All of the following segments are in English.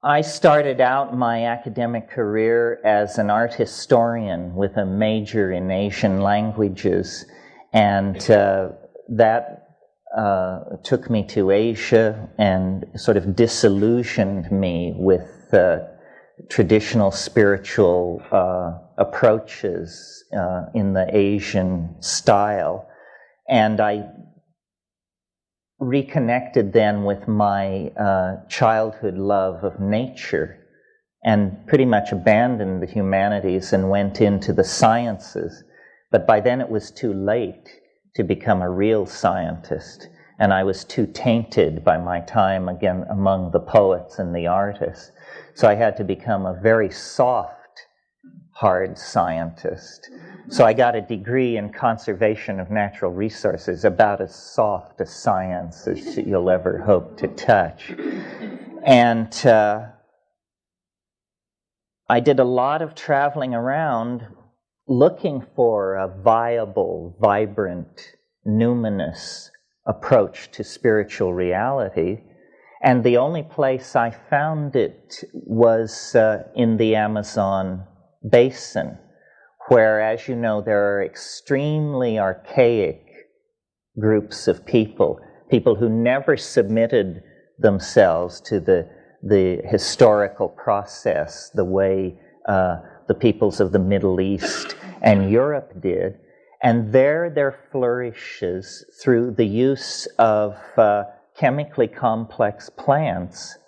I started out my academic career as an art historian with a major in Asian languages, and that took me to Asia and sort of disillusioned me with traditional spiritual approaches in the Asian style. And I reconnected then with my childhood love of nature and pretty much abandoned the humanities and went into the sciences. But by then it was too late to become a real scientist, and I was too tainted by my time again among the poets and the artists. So I had to become a very soft, hard scientist. So I got a degree in conservation of natural resources, about as soft a science as you'll ever hope to touch. And I did a lot of traveling around looking for a viable, vibrant, numinous approach to spiritual reality. And the only place I found it was in the Amazon basin, where, as you know, there are extremely archaic groups of people who never submitted themselves to the historical process the way the peoples of the Middle East and Europe did. And there flourishes, through the use of chemically complex plants,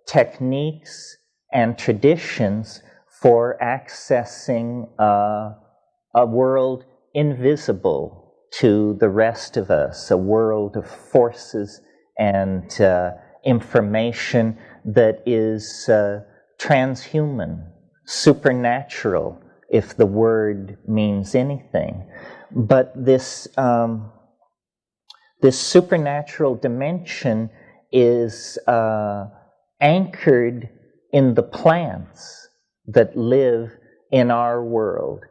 techniques and traditions for accessing a world invisible to the rest of us, a world of forces and information that is transhuman, supernatural, if the word means anything. But this supernatural dimension is anchored in the plants that live in our world.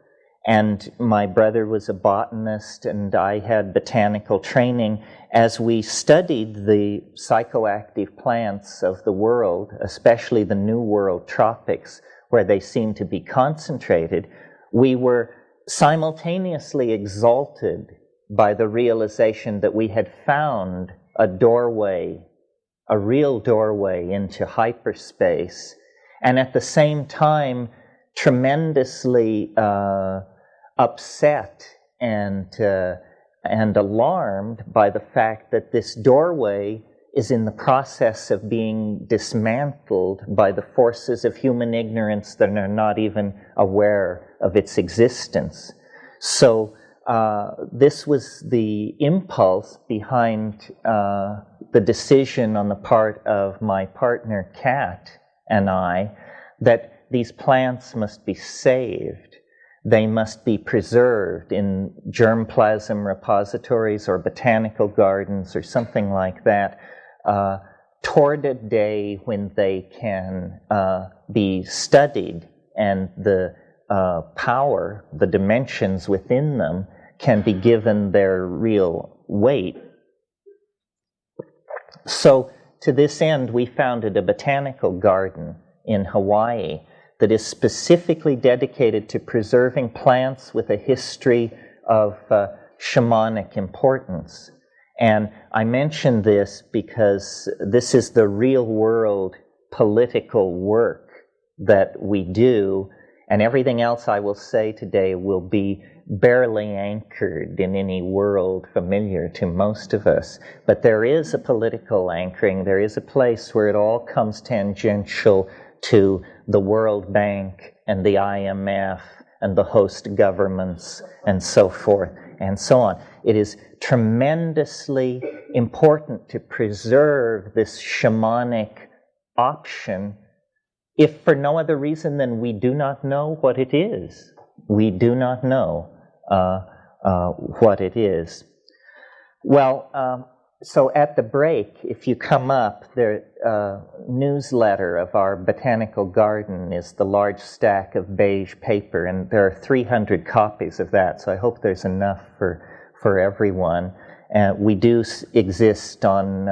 And my brother was a botanist, and I had botanical training. As we studied the psychoactive plants of the world, especially the New World tropics, where they seem to be concentrated, we were simultaneously exalted by the realization that we had found a doorway, a real doorway into hyperspace, and at the same time tremendously upset and alarmed by the fact that this doorway is in the process of being dismantled by the forces of human ignorance that are not even aware of its existence. So this was the impulse behind the decision on the part of my partner Kat and I that these plants must be saved. They must be preserved in germplasm repositories or botanical gardens or something like that, toward a day when they can be studied and the power, the dimensions within them, can be given their real weight. So to this end, we founded a botanical garden in Hawaii that is specifically dedicated to preserving plants with a history of shamanic importance. And I mention this because this is the real world political work that we do, and everything else I will say today will be barely anchored in any world familiar to most of us. But there is a political anchoring. There is a place where it all comes tangential to the World Bank and the IMF and the host governments and so forth and so on. It is tremendously important to preserve this shamanic option, if for no other reason than we do not know what it is. We do not know what it is. Well, so at the break, if you come up, the newsletter of our botanical garden is the large stack of beige paper, and there are 300 copies of that, so I hope there's enough for everyone. We do exist on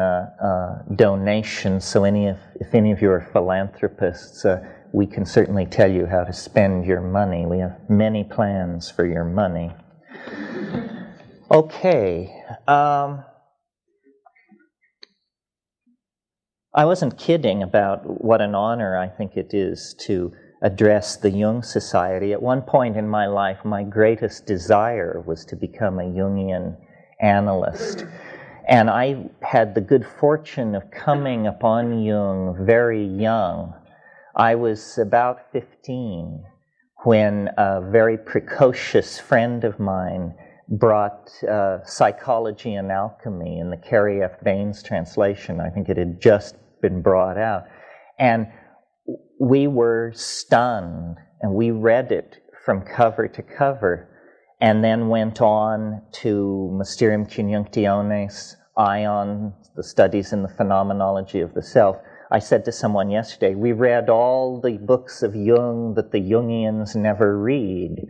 donations, so if any of you are philanthropists, we can certainly tell you how to spend your money. We have many plans for your money. Okay. I wasn't kidding about what an honor I think it is to address the Jung Society. At one point in my life, my greatest desire was to become a Jungian analyst. And I had the good fortune of coming upon Jung very young. I was about 15 when a very precocious friend of mine brought Psychology and Alchemy in the Carrie F. Baines translation. I think it had just been brought out. And we were stunned, and we read it from cover to cover, and then went on to Mysterium Conjunctionis, Ion, the studies in the phenomenology of the self. I said to someone yesterday, we read all the books of Jung that the Jungians never read.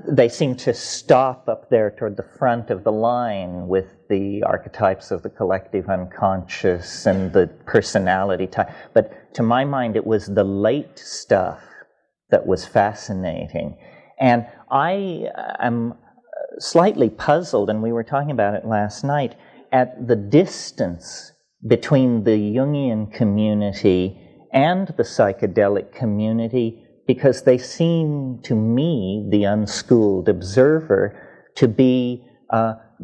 They seem to stop up there toward the front of the line with the archetypes of the collective unconscious and the personality type. But to my mind, it was the late stuff that was fascinating. And I am slightly puzzled, and we were talking about it last night, at the distance between the Jungian community and the psychedelic community, because they seem to me, the unschooled observer, to be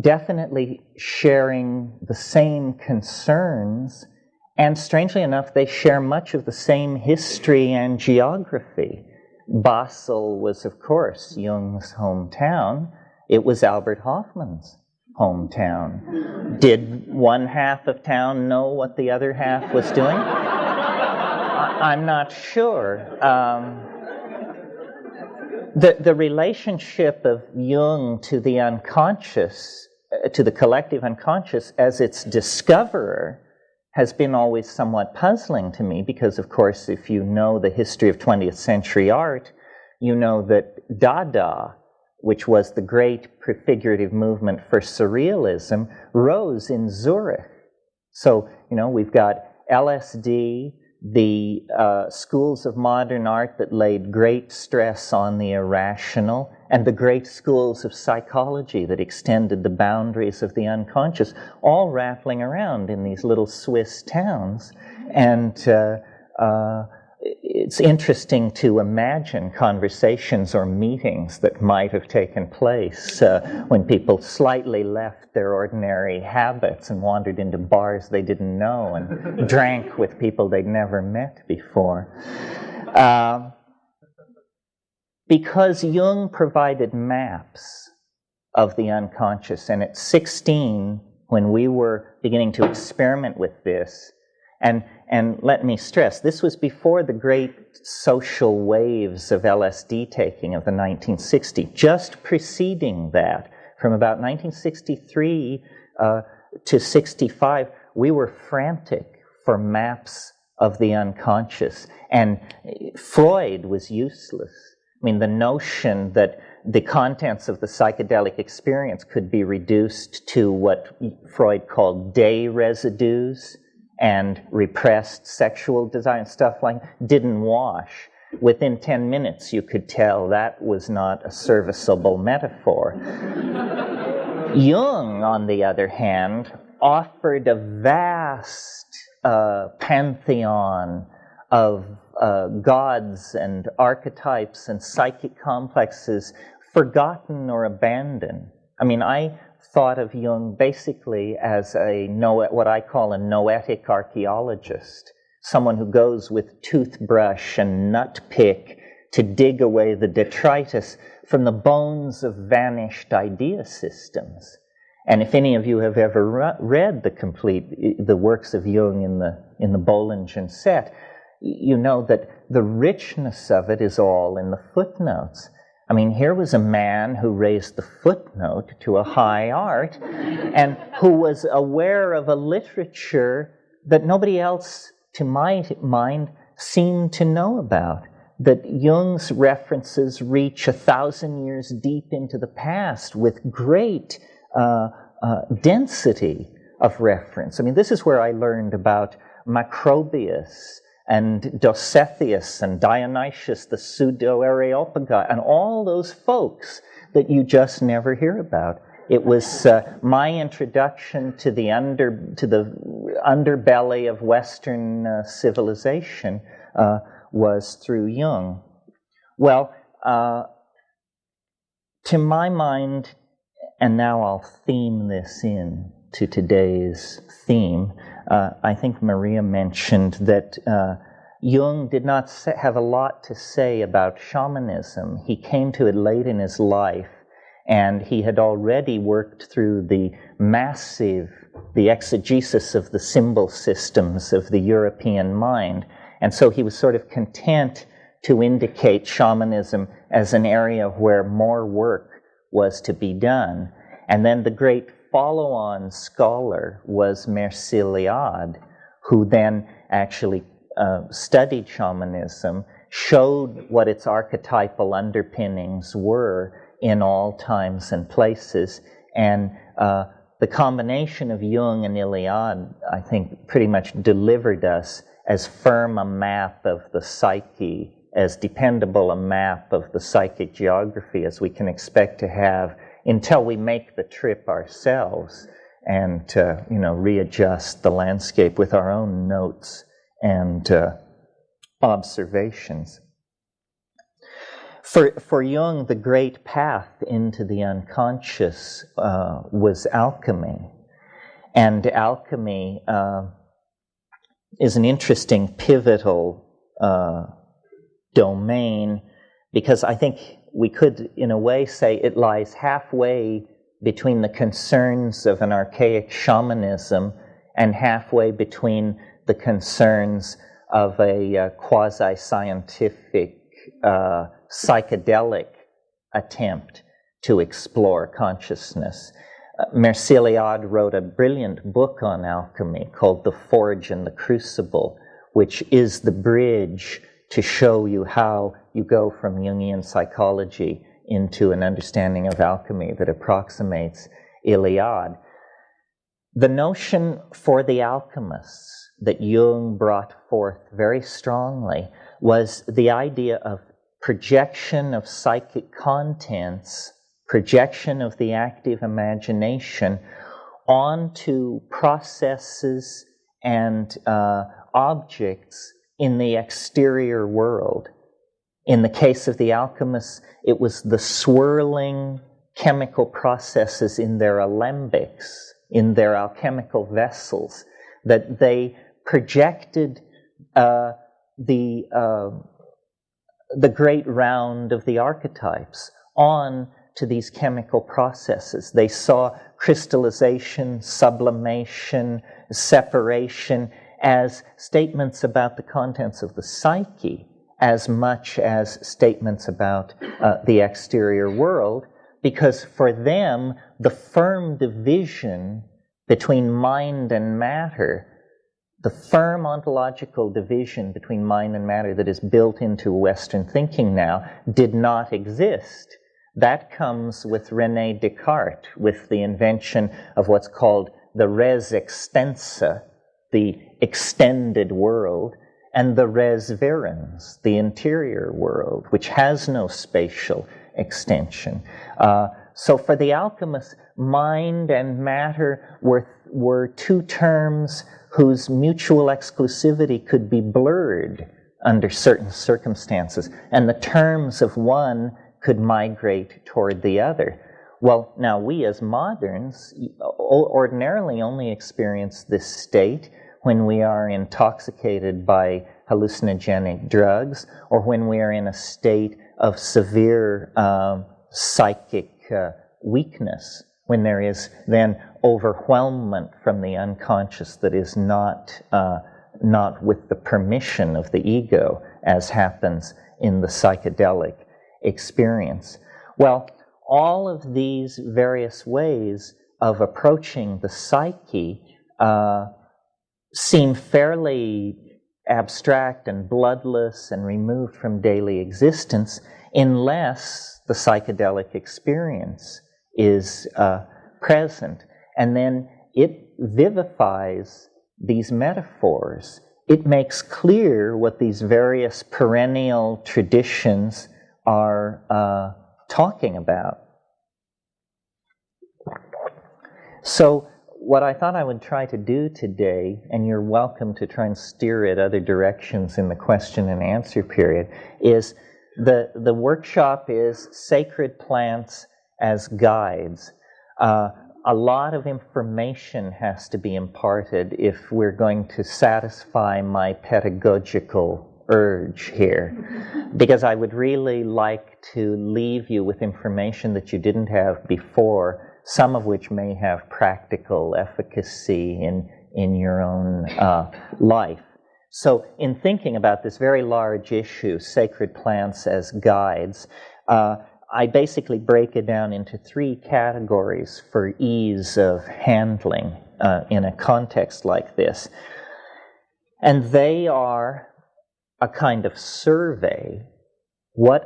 definitely sharing the same concerns, and strangely enough, they share much of the same history and geography. Basel was, of course, Jung's hometown. It was Albert Hoffman's hometown. Did one half of town know what the other half was doing? I'm not sure. The relationship of Jung to the unconscious, to the collective unconscious as its discoverer, has been always somewhat puzzling to me, because, of course, if you know the history of 20th century art, you know that Dada, which was the great prefigurative movement for surrealism, rose in Zurich. So, we've got LSD, the schools of modern art that laid great stress on the irrational, and the great schools of psychology that extended the boundaries of the unconscious, all rattling around in these little Swiss towns. And it's interesting to imagine conversations or meetings that might have taken place when people slightly left their ordinary habits and wandered into bars they didn't know and drank with people they'd never met before. Because Jung provided maps of the unconscious, and at 16, when we were beginning to experiment with this, and let me stress, this was before the great social waves of LSD taking of the 1960s. Just preceding that, from about 1963 to 65, we were frantic for maps of the unconscious. And Freud was useless. I mean, the notion that the contents of the psychedelic experience could be reduced to what Freud called day residues and repressed sexual desire and stuff like that didn't wash. Within 10 minutes, you could tell that was not a serviceable metaphor. Jung, on the other hand, offered a vast pantheon of gods and archetypes and psychic complexes forgotten or abandoned. I mean, I thought of Jung basically as what I call a noetic archaeologist, someone who goes with toothbrush and nut pick to dig away the detritus from the bones of vanished idea systems. And if any of you have ever read the works of Jung in the Bollingen set, you know that the richness of it is all in the footnotes. I mean, here was a man who raised the footnote to a high art and who was aware of a literature that nobody else, to my mind, seemed to know about. That Jung's references reach 1,000 years deep into the past with great density of reference. I mean, this is where I learned about Macrobius and Dositheus and Dionysius, the pseudo-Areopagus, and all those folks that you just never hear about. It was my introduction to the underbelly of Western civilization was through Jung. Well, to my mind, and now I'll theme this in to today's theme, I think Maria mentioned that Jung did not have a lot to say about shamanism. He came to it late in his life, and he had already worked through the exegesis of the symbol systems of the European mind. And so he was sort of content to indicate shamanism as an area where more work was to be done. And then the great follow-on scholar was Merciliade, who then actually studied shamanism, showed what its archetypal underpinnings were in all times and places, and the combination of Jung and Iliade, I think, pretty much delivered us as firm a map of the psyche, as dependable a map of the psychic geography as we can expect to have until we make the trip ourselves and readjust the landscape with our own notes and observations. For Jung, the great path into the unconscious was alchemy. And alchemy is an interesting, pivotal domain, because I think we could, in a way, say it lies halfway between the concerns of an archaic shamanism and halfway between the concerns of a quasi-scientific psychedelic attempt to explore consciousness. Merciliade wrote a brilliant book on alchemy called The Forge and the Crucible, which is the bridge to show you how you go from Jungian psychology into an understanding of alchemy that approximates Iliade. The notion for the alchemists that Jung brought forth very strongly was the idea of projection of psychic contents, projection of the active imagination onto processes and objects in the exterior world. In the case of the alchemists, it was the swirling chemical processes in their alembics, in their alchemical vessels, that they projected the great round of the archetypes on to these chemical processes. They saw crystallization, sublimation, separation as statements about the contents of the psyche as much as statements about the exterior world, because for them, the firm division between mind and matter, the firm ontological division between mind and matter that is built into Western thinking now, did not exist. That comes with René Descartes, with the invention of what's called the res extensa, the extended world, and the res virens, the interior world, which has no spatial extension. So for the alchemists, mind and matter were two terms whose mutual exclusivity could be blurred under certain circumstances, and the terms of one could migrate toward the other. Well, now we as moderns ordinarily only experience this state when we are intoxicated by hallucinogenic drugs, or when we are in a state of severe psychic weakness, when there is then overwhelmment from the unconscious that is not with the permission of the ego, as happens in the psychedelic experience. Well, all of these various ways of approaching the psyche seem fairly abstract and bloodless and removed from daily existence, unless the psychedelic experience is present. And then it vivifies these metaphors. It makes clear what these various perennial traditions are talking about. So what I thought I would try to do today, and you're welcome to try and steer it other directions in the question and answer period, is the workshop is Sacred Plants as Guides. A lot of information has to be imparted if we're going to satisfy my pedagogical urge here, because I would really like to leave you with information that you didn't have before, some of which may have practical efficacy in your own life. So in thinking about this very large issue, Sacred Plants as Guides, I basically break it down into 3 categories for ease of handling in a context like this. And they are a kind of survey.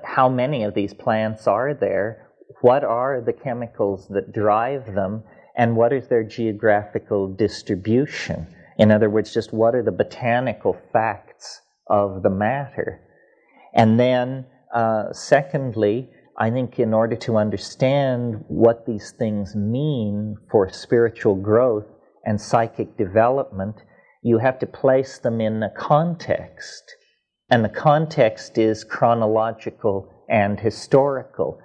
How many of these plants are there? What are the chemicals that drive them? And what is their geographical distribution? In other words, just what are the botanical facts of the matter? And then, secondly, I think in order to understand what these things mean for spiritual growth and psychic development, you have to place them in a context. And the context is chronological and historical.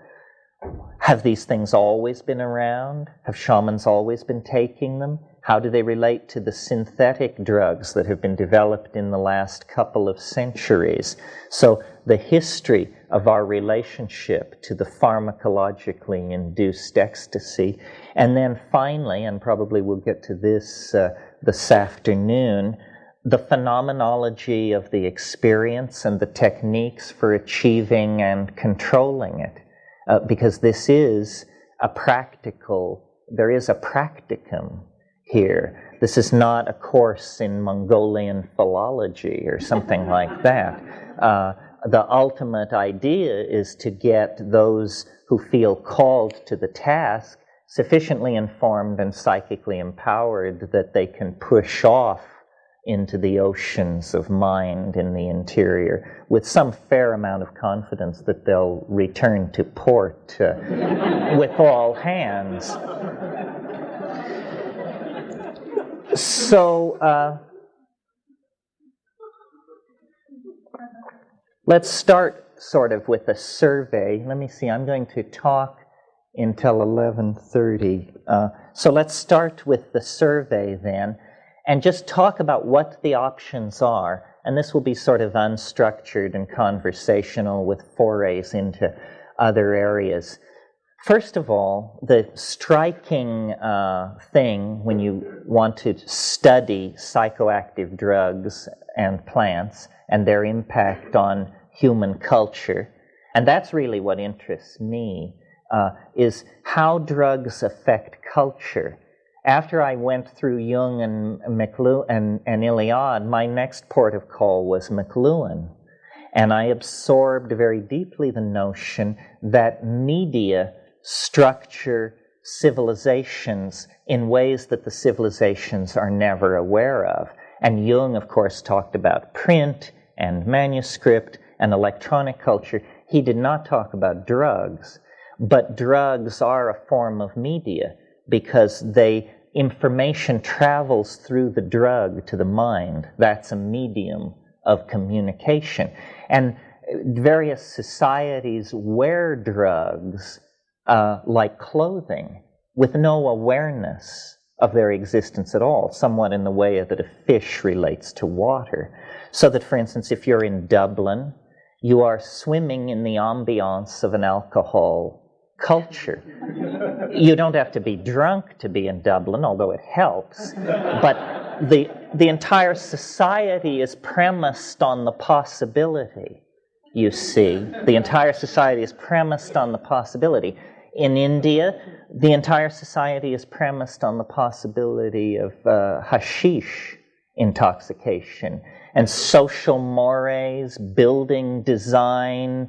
Have these things always been around? Have shamans always been taking them? How do they relate to the synthetic drugs that have been developed in the last couple of centuries? So the history of our relationship to the pharmacologically induced ecstasy. And then finally, and probably we'll get to this this afternoon, the phenomenology of the experience and the techniques for achieving and controlling it. Because this is there is a practicum here. This is not a course in Mongolian philology or something like that. The ultimate idea is to get those who feel called to the task sufficiently informed and psychically empowered that they can push off into the oceans of mind in the interior with some fair amount of confidence that they'll return to port with all hands. So let's start sort of with a survey. Let me see, I'm going to talk until 11:30. So let's start with the survey then, and just talk about what the options are. And this will be sort of unstructured and conversational with forays into other areas. First of all, the striking thing when you want to study psychoactive drugs and plants and their impact on human culture, and that's really what interests me, is how drugs affect culture. After I went through Jung and Iliad, my next port of call was McLuhan. And I absorbed very deeply the notion that media structure civilizations in ways that the civilizations are never aware of. And Jung, of course, talked about print and manuscript and electronic culture. He did not talk about drugs. But drugs are a form of media, because information travels through the drug to the mind. That's a medium of communication. And various societies wear drugs like clothing with no awareness of their existence at all, somewhat in the way that a fish relates to water. So that, for instance, if you're in Dublin, you are swimming in the ambiance of an alcohol culture. You don't have to be drunk to be in Dublin, although it helps. But the entire society is premised on the possibility, you see. The entire society is premised on the possibility. In India, the entire society is premised on the possibility of hashish intoxication. And social mores, building design,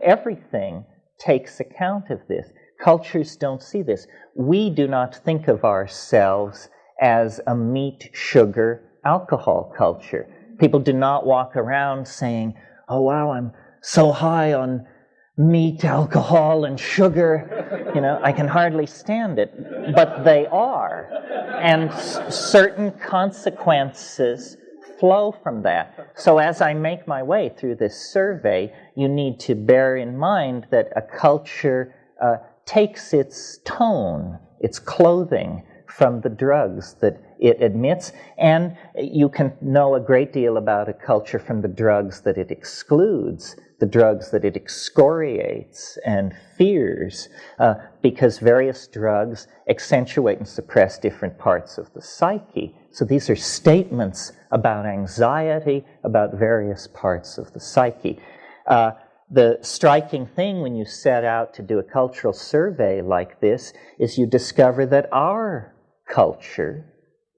everything takes account of this. cultures don't see this. We do not think of ourselves as a meat, sugar, alcohol culture. People do not walk around saying, oh wow, I'm so high on meat, alcohol, and sugar, I can hardly stand it. But they are. And certain consequences flow from that. So as I make my way through this survey, you need to bear in mind that a culture takes its tone, its clothing, from the drugs that it admits, and you can know a great deal about a culture from the drugs that it excludes, the drugs that it excoriates and fears, because various drugs accentuate and suppress different parts of the psyche. So these are statements about anxiety, about various parts of the psyche. The striking thing when you set out to do a cultural survey like this is you discover that our culture,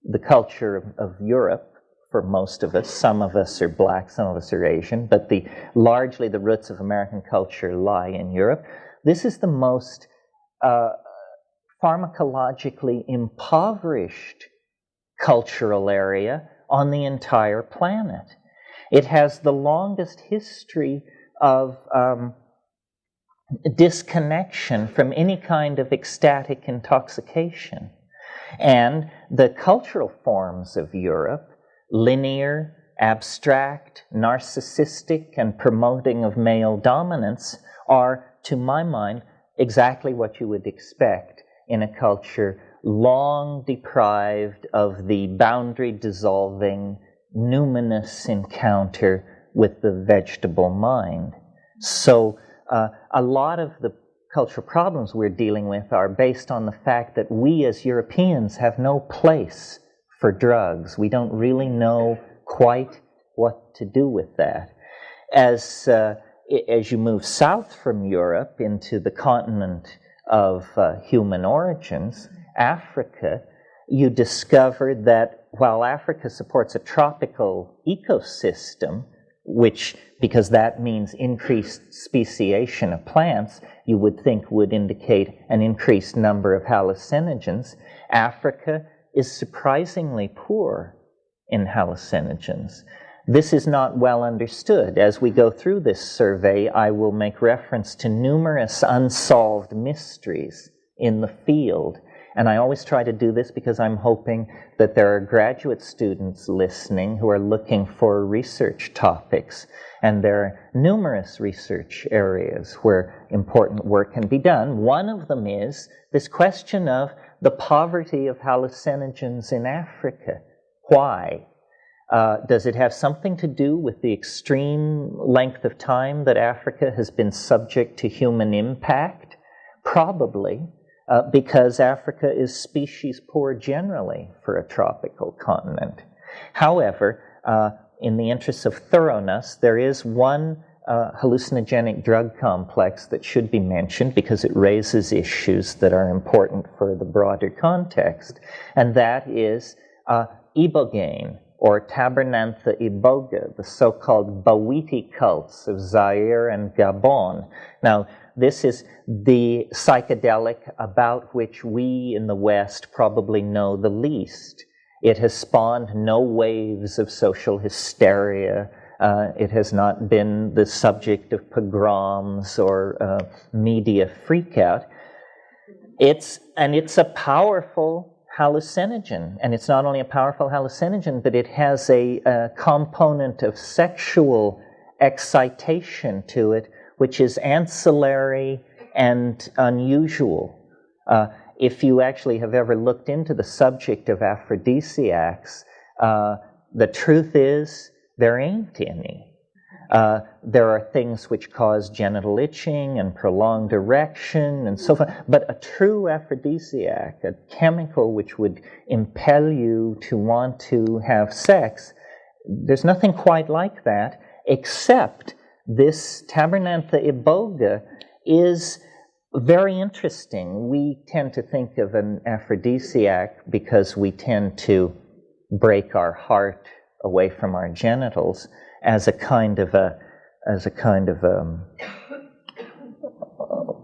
the culture of Europe, for most of us, some of us are black, some of us are Asian, but largely the roots of American culture lie in Europe. This is the most pharmacologically impoverished cultural area on the entire planet. It has the longest history of disconnection from any kind of ecstatic intoxication. And the cultural forms of Europe, linear, abstract, narcissistic, and promoting of male dominance, are, to my mind, exactly what you would expect in a culture long deprived of the boundary-dissolving, numinous encounter with the vegetable mind. So a lot of the cultural problems we're dealing with are based on the fact that we as Europeans have no place for drugs. We don't really know quite what to do with that. As you move south from Europe into the continent of human origins, Africa, you discover that while Africa supports a tropical ecosystem, because that means increased speciation of plants, you would think would indicate an increased number of hallucinogens, Africa is surprisingly poor in hallucinogens. This is not well understood. As we go through this survey, I will make reference to numerous unsolved mysteries in the field. And I always try to do this because I'm hoping that there are graduate students listening who are looking for research topics. And there are numerous research areas where important work can be done. One of them is this question of the poverty of hallucinogens in Africa. Why? Does it have something to do with the extreme length of time that Africa has been subject to human impact? Probably. Because Africa is species poor generally for a tropical continent. However, in the interest of thoroughness, there is one hallucinogenic drug complex that should be mentioned because it raises issues that are important for the broader context, and that is Ибогаин, or Tabernanthe iboga, the so-called Bawiti cults of Zaire and Gabon. Now, this is the psychedelic about which we in the West probably know the least. It has spawned no waves of social hysteria. It has not been the subject of pogroms or media freakout. It's a powerful hallucinogen, and it's not only a powerful hallucinogen, but it has a component of sexual excitation to it, which is ancillary and unusual. If you actually have ever looked into the subject of aphrodisiacs, the truth is there ain't any. There are things which cause genital itching and prolonged erection and so forth, but a true aphrodisiac, a chemical which would impel you to want to have sex, there's nothing quite like that, except this Tabernanthe iboga is very interesting. We tend to think of an aphrodisiac because we tend to break our heart away from our genitals as a kind of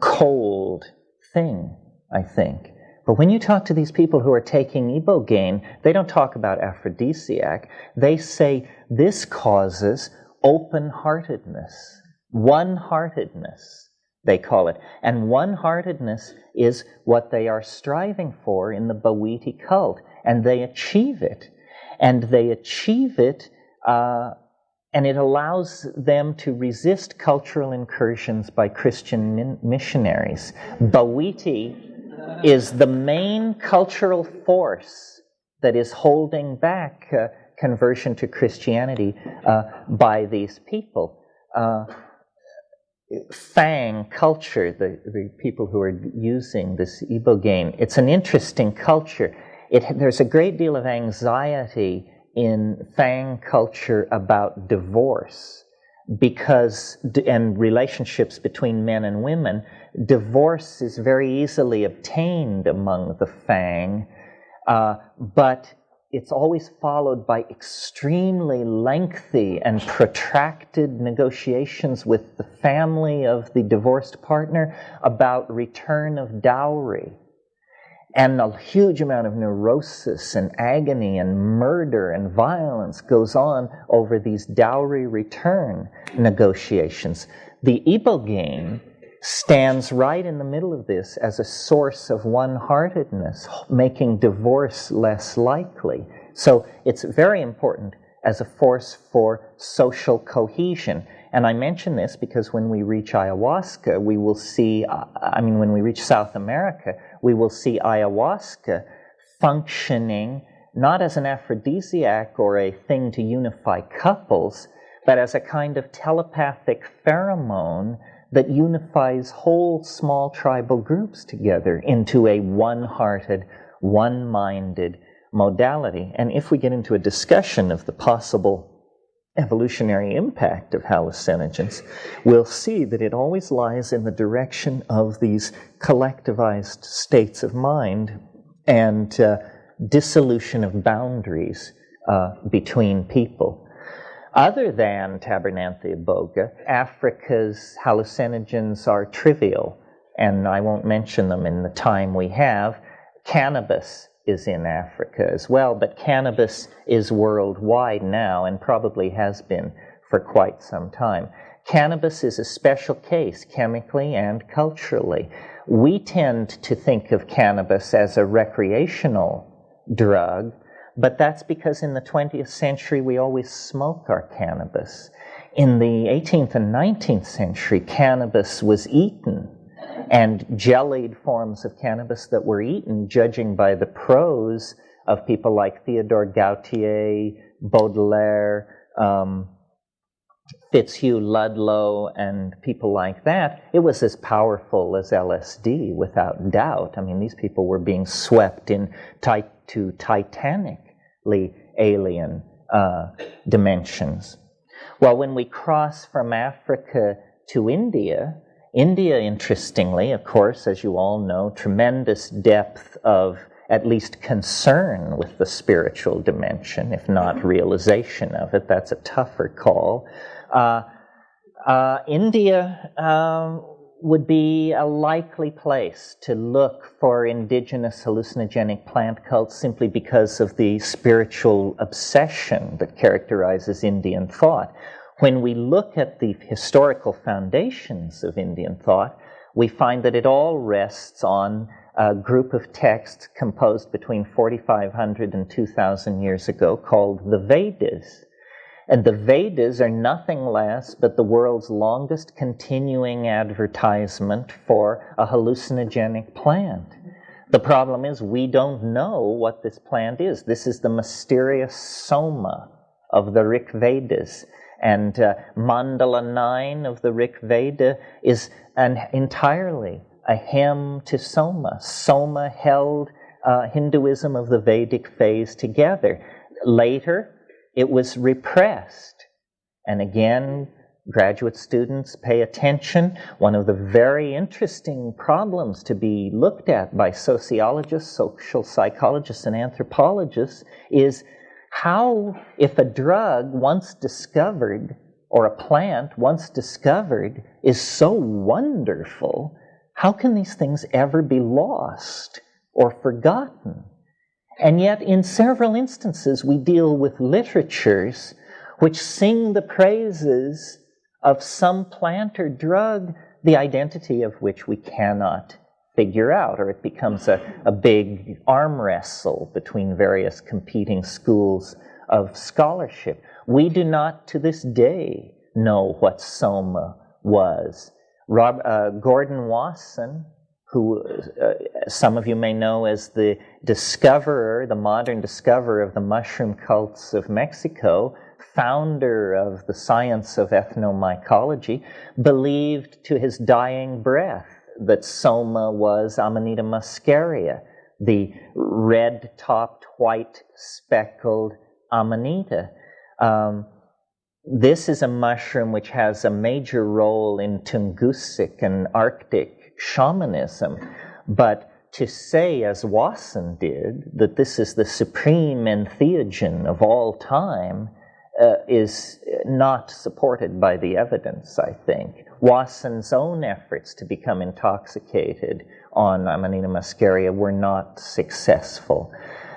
cold thing, I think. But when you talk to these people who are taking Ибогаин, they don't talk about aphrodisiac. They say this causes open-heartedness, one-heartedness, they call it. And one-heartedness is what they are striving for in the Bhawiti cult. And they achieve it. And they achieve it, and it allows them to resist cultural incursions by Christian missionaries. Bhawiti is the main cultural force that is holding back conversion to Christianity by these people. Fang culture, the people who are using this Ибогаин, it's an interesting culture. There's a great deal of anxiety in Fang culture about divorce and relationships between men and women. Divorce is very easily obtained among the Fang, but it's always followed by extremely lengthy and protracted negotiations with the family of the divorced partner about return of dowry. And a huge amount of neurosis and agony and murder and violence goes on over these dowry return negotiations. The Ибогаин stands right in the middle of this as a source of one-heartedness, making divorce less likely. So it's very important as a force for social cohesion. And I mention this because when we reach ayahuasca, we will see, when we reach South America, we will see ayahuasca functioning not as an aphrodisiac or a thing to unify couples, but as a kind of telepathic pheromone that unifies whole small tribal groups together into a one-hearted, one-minded modality. And if we get into a discussion of the possible evolutionary impact of hallucinogens, we'll see that it always lies in the direction of these collectivized states of mind and dissolution of boundaries between people. Other than Tabernanthe iboga, Africa's hallucinogens are trivial, and I won't mention them in the time we have. Cannabis is in Africa as well, but cannabis is worldwide now and probably has been for quite some time. Cannabis is a special case chemically and culturally. We tend to think of cannabis as a recreational drug, but that's because in the 20th century we always smoke our cannabis. In the 18th and 19th century, cannabis was eaten, and jellied forms of cannabis that were eaten, judging by the prose of people like Theodore Gautier, Baudelaire, Fitzhugh Ludlow, and people like that, it was as powerful as LSD, without doubt. I mean, these people were being swept into titanically alien dimensions. Well, when we cross from Africa to India, interestingly, of course, as you all know, tremendous depth of at least concern with the spiritual dimension, if not realization of it. That's a tougher call. India would be a likely place to look for indigenous hallucinogenic plant cults simply because of the spiritual obsession that characterizes Indian thought. When we look at the historical foundations of Indian thought, we find that it all rests on a group of texts composed between 4,500 and 2,000 years ago called the Vedas. And the Vedas are nothing less but the world's longest continuing advertisement for a hallucinogenic plant. The problem is we don't know what this plant is. This is the mysterious Soma of the Rig Vedas. And Mandala 9 of the Rig Veda is entirely a hymn to Soma. Soma held Hinduism of the Vedic phase together. Later, it was repressed. And again, graduate students, pay attention. One of the very interesting problems to be looked at by sociologists, social psychologists, and anthropologists is how, if a drug once discovered, or a plant once discovered, is so wonderful, How can these things ever be lost or forgotten? And yet, in several instances, we deal with literatures which sing the praises of some plant or drug, the identity of which we cannot figure out, or it becomes a big arm wrestle between various competing schools of scholarship. We do not, to this day, know what Soma was. Gordon Wasson, who some of you may know as the discoverer, the modern discoverer of the mushroom cults of Mexico, founder of the science of ethnomycology, believed to his dying breath that Soma was Amanita muscaria, the red-topped, white-speckled Amanita. This is a mushroom which has a major role in Tungusic and Arctic shamanism, but to say, as Wasson did, that this is the supreme entheogen of all time is not supported by the evidence, I think. Wasson's own efforts to become intoxicated on Amanita muscaria were not successful.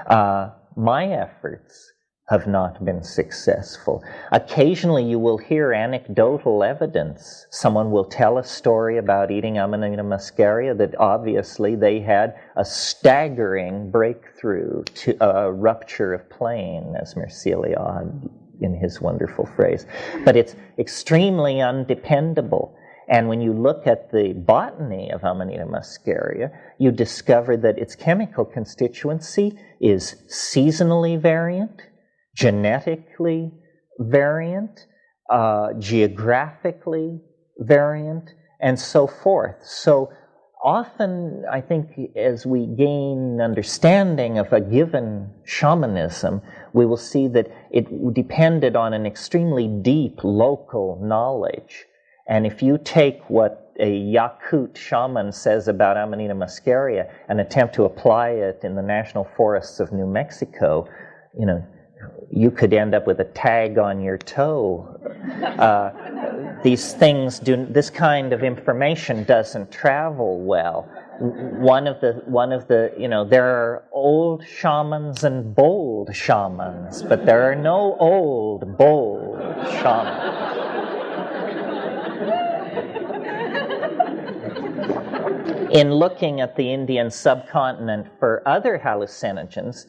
My efforts have not been successful. Occasionally you will hear anecdotal evidence. Someone will tell a story about eating Amanita muscaria that obviously they had a staggering breakthrough to a rupture of plane, as Merceliod in his wonderful phrase. But it's extremely undependable. And when you look at the botany of Amanita muscaria, you discover that its chemical constituency is seasonally variant, genetically variant, geographically variant, and so forth. So often, I think, as we gain understanding of a given shamanism, we will see that it depended on an extremely deep local knowledge. And if you take what a Yakut shaman says about Amanita muscaria and attempt to apply it in the national forests of New Mexico, you could end up with a tag on your toe. These things this kind of information doesn't travel well. One of the, there are old shamans and bold shamans, but there are no old, bold shamans. In looking at the Indian subcontinent for other hallucinogens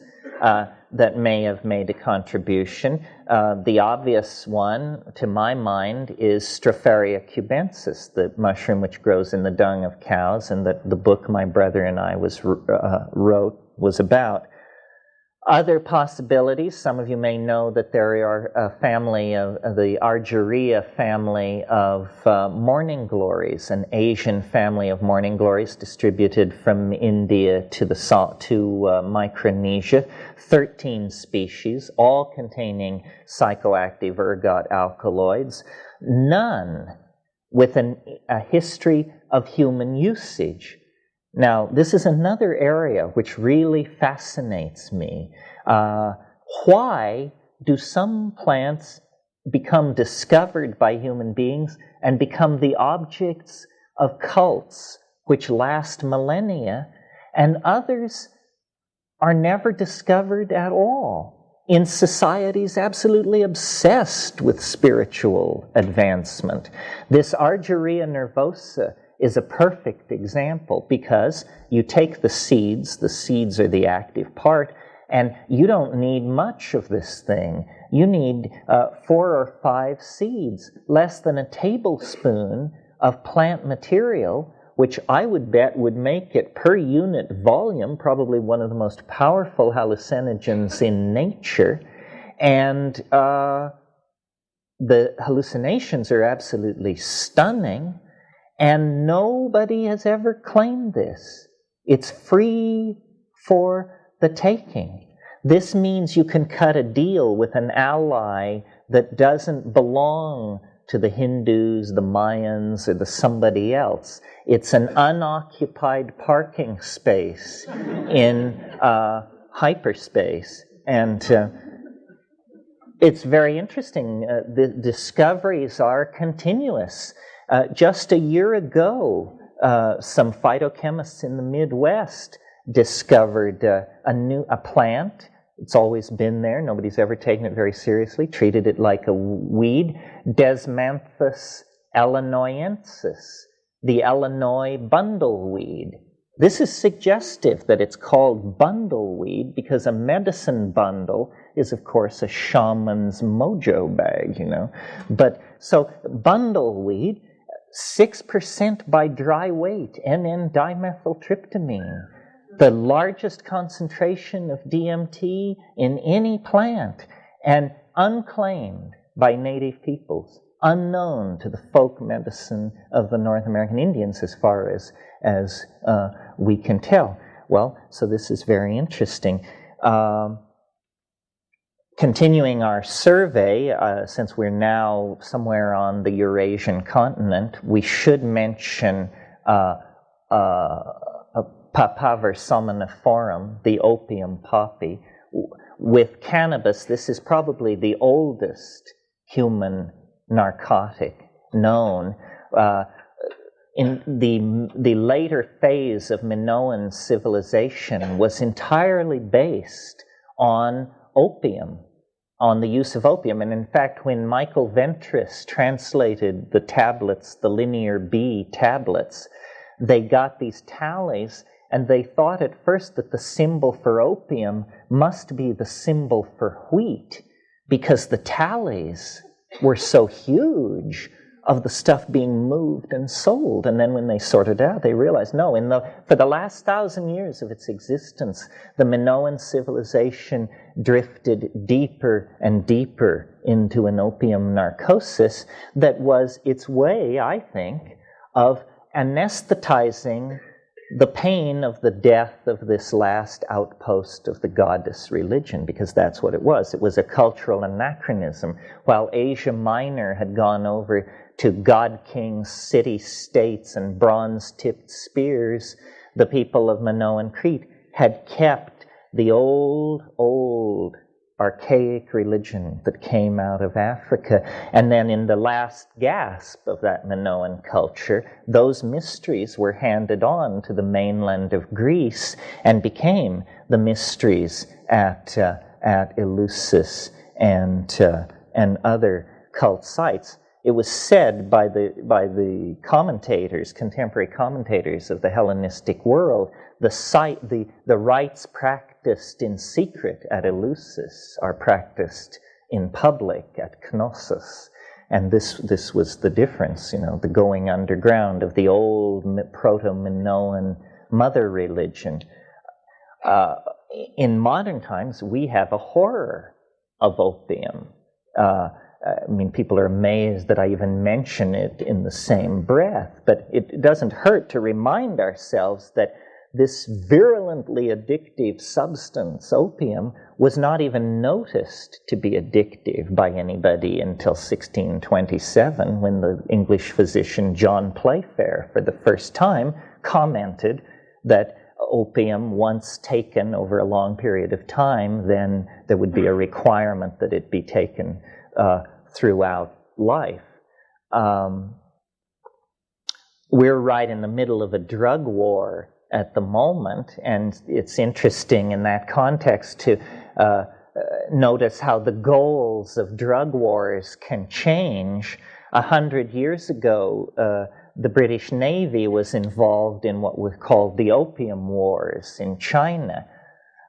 that may have made a contribution, the obvious one, to my mind, is Stropharia cubensis, the mushroom which grows in the dung of cows, and that the book my brother and I wrote was about. Other possibilities, some of you may know that there are a family of the Argyria family of morning glories, an Asian family of morning glories distributed from India to Micronesia. 13 species, all containing psychoactive ergot alkaloids, none with a history of human usage. Now, this is another area which really fascinates me. Why do some plants become discovered by human beings and become the objects of cults which last millennia, and others are never discovered at all in societies absolutely obsessed with spiritual advancement? This Argyria nervosa is a perfect example, because you take the seeds are the active part, and you don't need much of this thing. You need 4 or 5 seeds, less than a tablespoon of plant material, which I would bet would make it per unit volume probably one of the most powerful hallucinogens in nature. And the hallucinations are absolutely stunning. And nobody has ever claimed this. It's free for the taking. This means you can cut a deal with an ally that doesn't belong to the Hindus, the Mayans, or the somebody else. It's an unoccupied parking space in hyperspace. And it's very interesting. The discoveries are continuous. Just a year ago, some phytochemists in the Midwest discovered a plant. It's always been there. Nobody's ever taken it very seriously, treated it like a weed. Desmantus illinoensis, the Illinois bundleweed. This is suggestive that it's called bundleweed because a medicine bundle is, of course, a shaman's mojo bag, But so bundleweed, 6% by dry weight, N,N-dimethyltryptamine, the largest concentration of DMT in any plant, and unclaimed by native peoples, unknown to the folk medicine of the North American Indians as far as we can tell. Well, so this is very interesting. Continuing our survey, since we're now somewhere on the Eurasian continent, we should mention Papaver somniferum, the opium poppy. With cannabis, this is probably the oldest human narcotic known. In the later phase of Minoan civilization was entirely based on opium, on the use of opium. And in fact, when Michael Ventris translated the tablets, the Linear B tablets, they got these tallies, and they thought at first that the symbol for opium must be the symbol for wheat, because the tallies were so huge of the stuff being moved and sold. And then when they sorted out, they realized, no, for the last 1,000 years of its existence, the Minoan civilization drifted deeper and deeper into an opium narcosis that was its way, I think, of anesthetizing the pain of the death of this last outpost of the goddess religion, because that's what it was. It was a cultural anachronism. While Asia Minor had gone over to god-kings, city-states, and bronze-tipped spears, the people of Minoan Crete had kept the old, archaic religion that came out of Africa. And then in the last gasp of that Minoan culture, those mysteries were handed on to the mainland of Greece and became the mysteries at Eleusis and other cult sites. It was said by the commentators, contemporary commentators of the Hellenistic world, the rites practiced in secret at Eleusis are practiced in public at Knossos. And this was the difference, the going underground of the old proto-Minoan mother religion. In modern times, we have a horror of opium. People are amazed that I even mention it in the same breath, but it doesn't hurt to remind ourselves that this virulently addictive substance, opium, was not even noticed to be addictive by anybody until 1627, when the English physician John Playfair, for the first time, commented that opium, once taken over a long period of time, then there would be a requirement that it be taken throughout life. We're right in the middle of a drug war at the moment, and it's interesting in that context to notice how the goals of drug wars can change. 100 years ago, the British Navy was involved in what were called the Opium Wars in China.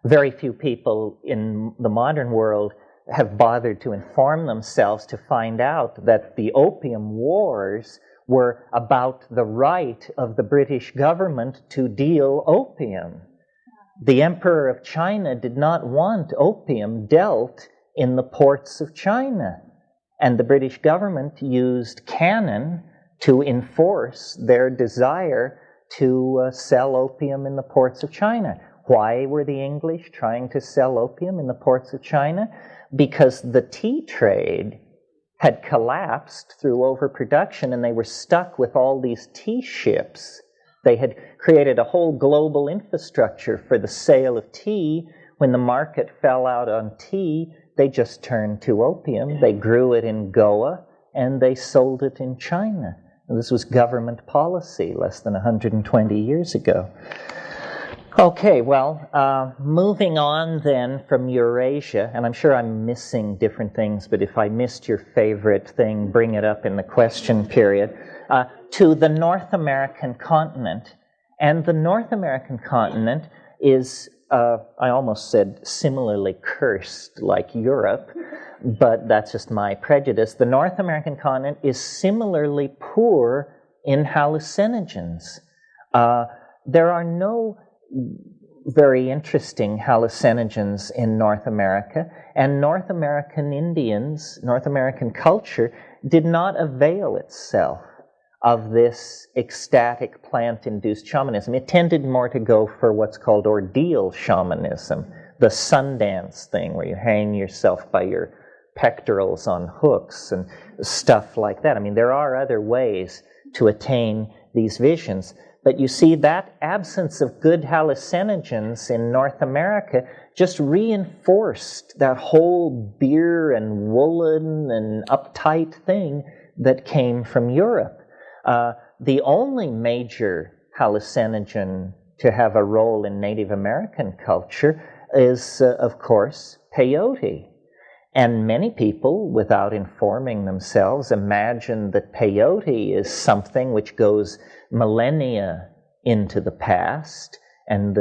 Very few people in the modern world have bothered to inform themselves to find out that the Opium Wars were about the right of the British government to deal opium. The Emperor of China did not want opium dealt in the ports of China, and the British government used cannon to enforce their desire to sell opium in the ports of China. Why were the English trying to sell opium in the ports of China? Because the tea trade had collapsed through overproduction, and they were stuck with all these tea ships. They had created a whole global infrastructure for the sale of tea. When the market fell out on tea, they just turned to opium. They grew it in Goa, and they sold it in China. This was government policy less than 120 years ago. Okay, well, moving on then from Eurasia, and I'm sure I'm missing different things, but if I missed your favorite thing, bring it up in the question period, to the North American continent. And the North American continent is, I almost said similarly cursed like Europe, but that's just my prejudice. The North American continent is similarly poor in hallucinogens. There are no very interesting hallucinogens in North America, and North American Indians, North American culture, did not avail itself of this ecstatic plant-induced shamanism. It tended more to go for what's called ordeal shamanism, the Sundance thing where you hang yourself by your pectorals on hooks and stuff like that. I mean, there are other ways to attain these visions. But you see, that absence of good hallucinogens in North America just reinforced that whole beer and woolen and uptight thing that came from Europe. The only major hallucinogen to have a role in Native American culture is, of course, peyote. And many people, without informing themselves, imagine that peyote is something which goes millennia into the past, and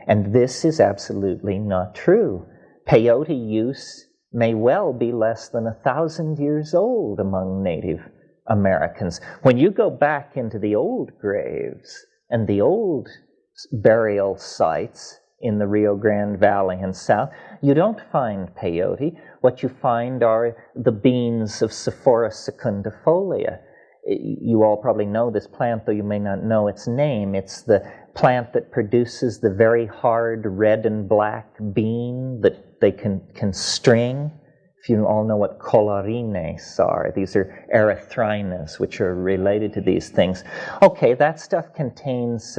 and this is absolutely not true. Peyote use may well be less than 1,000 years old among Native Americans. When you go back into the old graves and the old burial sites in the Rio Grande Valley and south, you don't find peyote. What you find are the beans of Sophora secundifolia. You all probably know this plant, though you may not know its name. It's the plant that produces the very hard red and black bean that they can string. If you all know what collarines are, these are erythrinas, which are related to these things. Okay, that stuff contains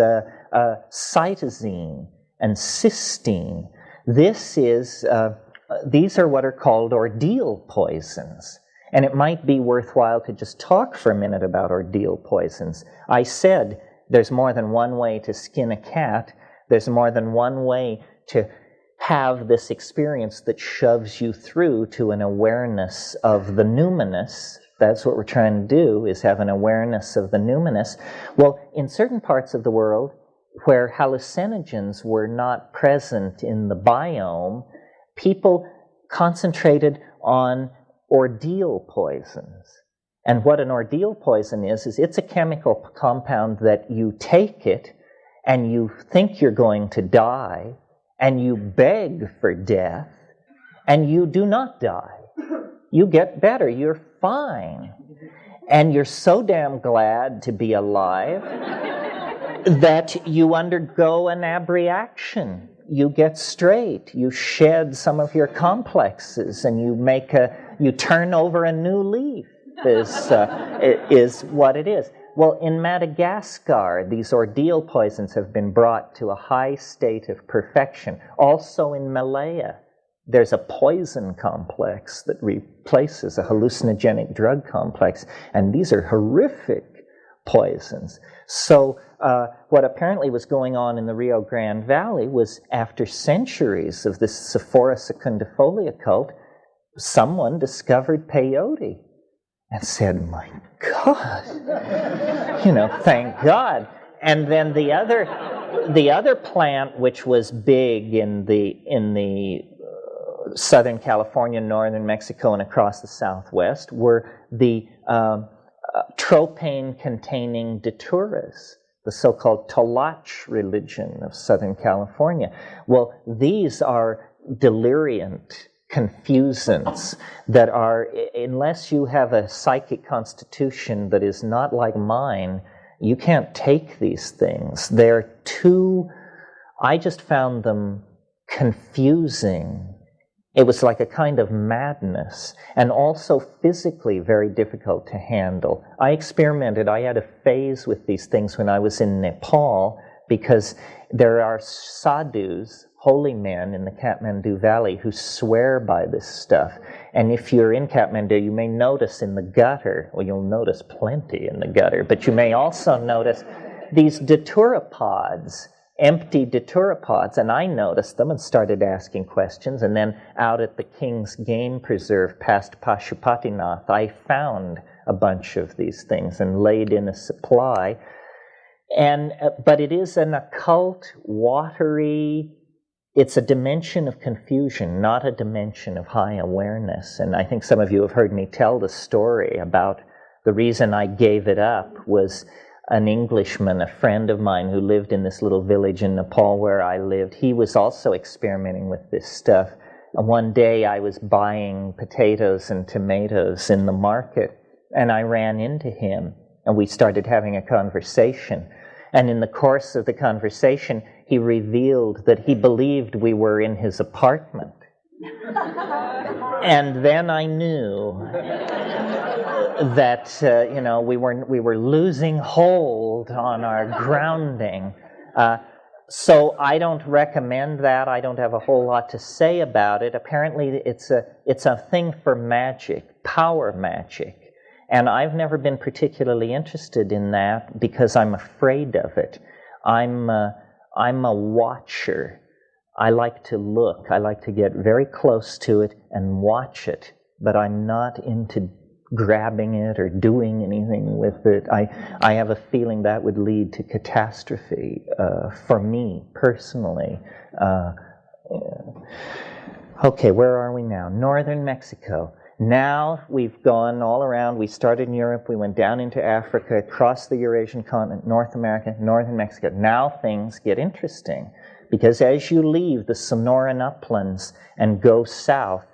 cytosine and cysteine. These are what are called ordeal poisons. And it might be worthwhile to just talk for a minute about ordeal poisons. I said there's more than one way to skin a cat. There's more than one way to have this experience that shoves you through to an awareness of the numinous. That's what we're trying to do, is have an awareness of the numinous. Well, in certain parts of the world where hallucinogens were not present in the biome, people concentrated on ordeal poisons. And what an ordeal poison is it's a chemical compound that you take it and you think you're going to die and you beg for death and you do not die. You get better, you're fine. And you're so damn glad to be alive that you undergo an abreaction. You get straight, you shed some of your complexes, and you turn over a new leaf, is what it is. Well, in Madagascar, these ordeal poisons have been brought to a high state of perfection. Also in Malaya, there's a poison complex that replaces a hallucinogenic drug complex, and these are horrific poisons. So what apparently was going on in the Rio Grande Valley was, after centuries of this Sophora secundifolia cult, someone discovered peyote and said, my God, thank God. And then the other plant which was big in the Southern California, Northern Mexico, and across the Southwest were the tropane-containing daturas, the so-called Tolach religion of Southern California. Well, these are deliriant confusants that are, unless you have a psychic constitution that is not like mine, you can't take these things. I just found them confusing. It was like a kind of madness, and also physically very difficult to handle. I experimented. I had a phase with these things when I was in Nepal, because there are sadhus, holy men in the Kathmandu Valley who swear by this stuff. And if you're in Kathmandu, you may notice in the gutter, well, you'll notice plenty in the gutter, but you may also notice these datura pods, empty datura pods, and I noticed them and started asking questions. And then out at the King's Game Preserve past Pashupatinath, I found a bunch of these things and laid in a supply. But it is an occult, watery, it's a dimension of confusion, not a dimension of high awareness. And I think some of you have heard me tell the story about the reason I gave it up was an Englishman, a friend of mine who lived in this little village in Nepal where I lived. He was also experimenting with this stuff. And one day I was buying potatoes and tomatoes in the market, and I ran into him, and we started having a conversation. And in the course of the conversation, he revealed that he believed we were in his apartment. And then I knew that we were losing hold on our grounding. So I don't recommend that. I don't have a whole lot to say about it. Apparently, it's a thing for magic, power magic. And I've never been particularly interested in that because I'm afraid of it. I'm a watcher. I like to look. I like to get very close to it and watch it. But I'm not into grabbing it or doing anything with it. I have a feeling that would lead to catastrophe for me personally. Okay, where are we now? Northern Mexico. Now we've gone all around. We started in Europe, we went down into Africa, across the Eurasian continent, North America, northern Mexico. Now things get interesting because as you leave the Sonoran uplands and go south,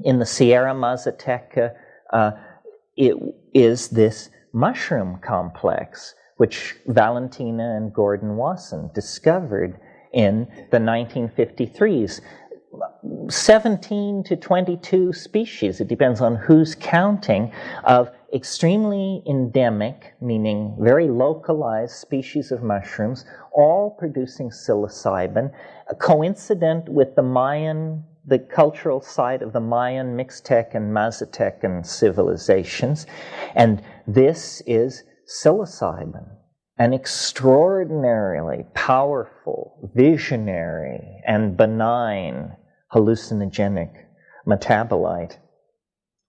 in the Sierra Mazateca, it is this mushroom complex which Valentina and Gordon Wasson discovered in the 1953s. 17 to 22 species, it depends on who's counting, of extremely endemic, meaning very localized species of mushrooms, all producing psilocybin, coincident with the cultural site of the Mayan, Mixtec, and Mazatecan civilizations. And this is psilocybin, an extraordinarily powerful, visionary, and benign hallucinogenic metabolite.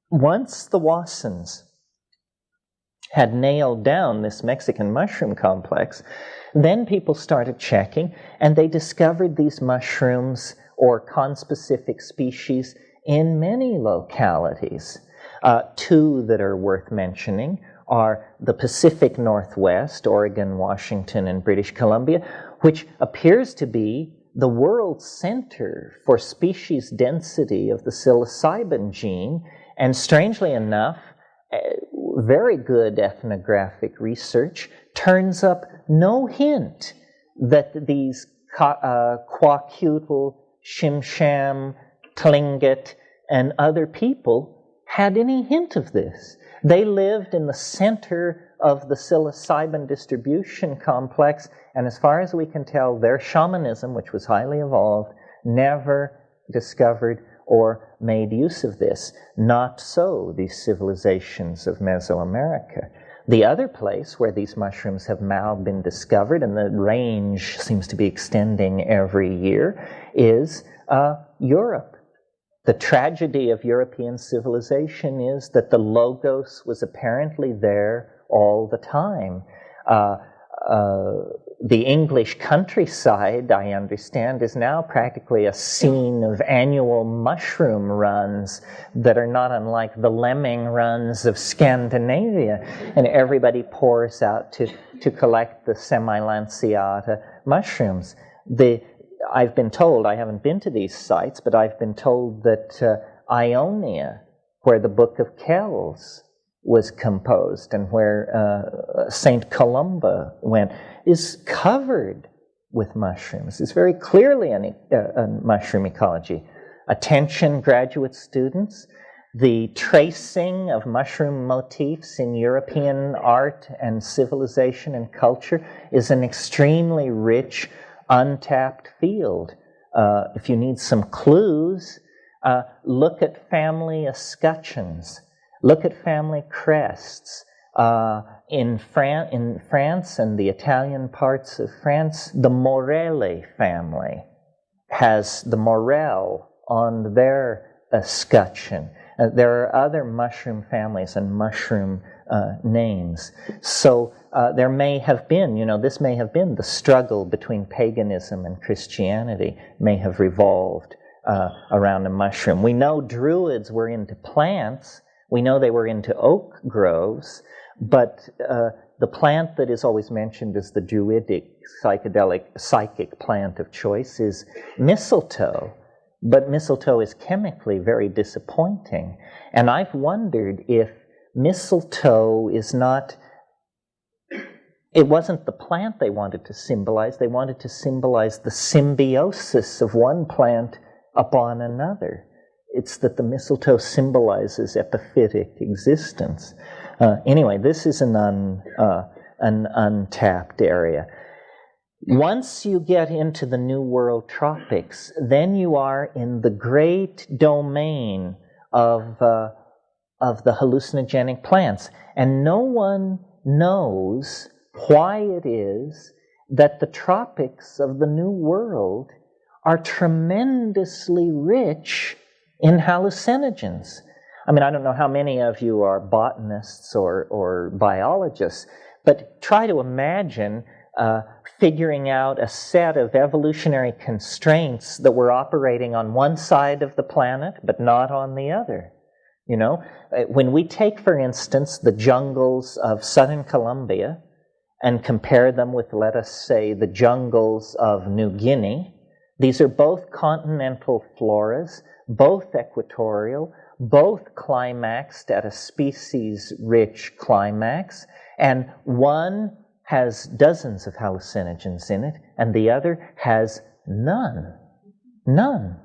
Once the Wassons had nailed down this Mexican mushroom complex, then people started checking, and they discovered these mushrooms or conspecific species in many localities. Two that are worth mentioning are the Pacific Northwest, Oregon, Washington, and British Columbia, which appears to be the world center for species density of the psilocybin gene, and strangely enough, very good ethnographic research turns up no hint that these Kwakiutl, Shimsham, Tlingit, and other people had any hint of this. They lived in the center of the psilocybin distribution complex, and as far as we can tell, their shamanism, which was highly evolved, never discovered or made use of this. Not so these civilizations of Mesoamerica. The other place where these mushrooms have now been discovered, and the range seems to be extending every year, is Europe. The tragedy of European civilization is that the logos was apparently there all the time. The English countryside, I understand, is now practically a scene of annual mushroom runs that are not unlike the lemming runs of Scandinavia. And everybody pours out to collect the semi-lanceata mushrooms. I've been told, I haven't been to these sites, but I've been told that Ionia, where the Book of Kells was composed and where St. Columba went, is covered with mushrooms. It's very clearly a mushroom ecology. Attention, graduate students, the tracing of mushroom motifs in European art and civilization and culture is an extremely rich, untapped field. If you need some clues, look at family escutcheons, look at family crests. In France and the Italian parts of France, the Morelli family has the morel on their escutcheon. There are other mushroom families and mushroom names. So there may have been, this may have been the struggle between paganism and Christianity may have revolved around a mushroom. We know Druids were into plants. We know they were into oak groves. But the plant that is always mentioned as the Druidic psychic plant of choice is mistletoe. But mistletoe is chemically very disappointing. And I've wondered if mistletoe is not, it wasn't the plant they wanted to symbolize the symbiosis of one plant upon another. It's that the mistletoe symbolizes epiphytic existence. Anyway, this is an untapped area. Once you get into the New World tropics, then you are in the great domain of the hallucinogenic plants. And no one knows why it is that the tropics of the New World are tremendously rich in hallucinogens. I mean, I don't know how many of you are botanists or biologists, but try to imagine figuring out a set of evolutionary constraints that were operating on one side of the planet, but not on the other. When we take, for instance, the jungles of southern Colombia and compare them with, let us say, the jungles of New Guinea, these are both continental floras, both equatorial, both climaxed at a species-rich climax, and one has dozens of hallucinogens in it, and the other has none. None.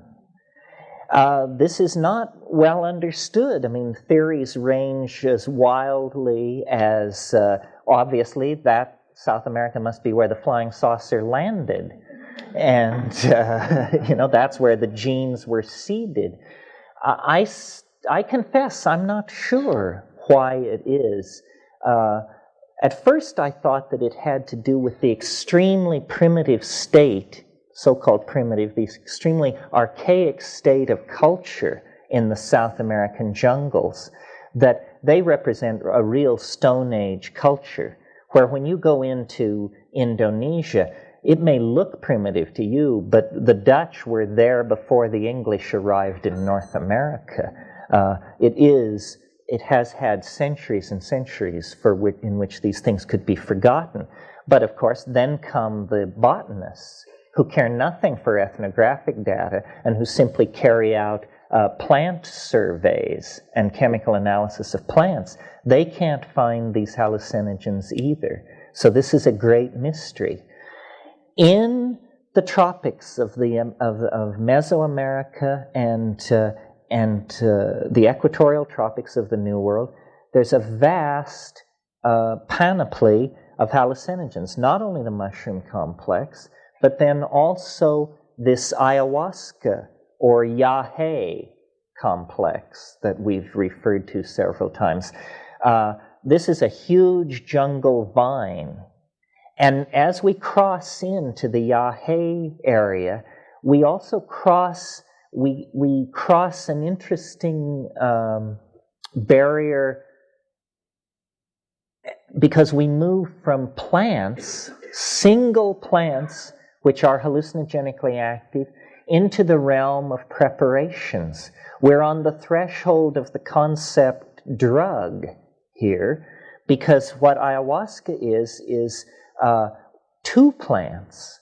This is not well understood. I mean, theories range as wildly as, obviously, that South America must be where the flying saucer landed. And, that's where the genes were seeded. I confess I'm not sure why it is. At first I thought that it had to do with the extremely primitive state, so-called primitive, the extremely archaic state of culture in the South American jungles, that they represent a real Stone Age culture, where when you go into Indonesia, it may look primitive to you, but the Dutch were there before the English arrived in North America. It has had centuries and centuries in which these things could be forgotten. But of course, then come the botanists who care nothing for ethnographic data and who simply carry out plant surveys and chemical analysis of plants. They can't find these hallucinogens either. So this is a great mystery. In the tropics of Mesoamerica and the equatorial tropics of the New World, there's a vast panoply of hallucinogens, not only the mushroom complex, but then also this ayahuasca or yahe complex that we've referred to several times. This is a huge jungle vine. And as we cross into the yahe area, we also cross an interesting barrier, because we move from plants, single plants, which are hallucinogenically active, into the realm of preparations. We're on the threshold of the concept drug here, because what ayahuasca is two plants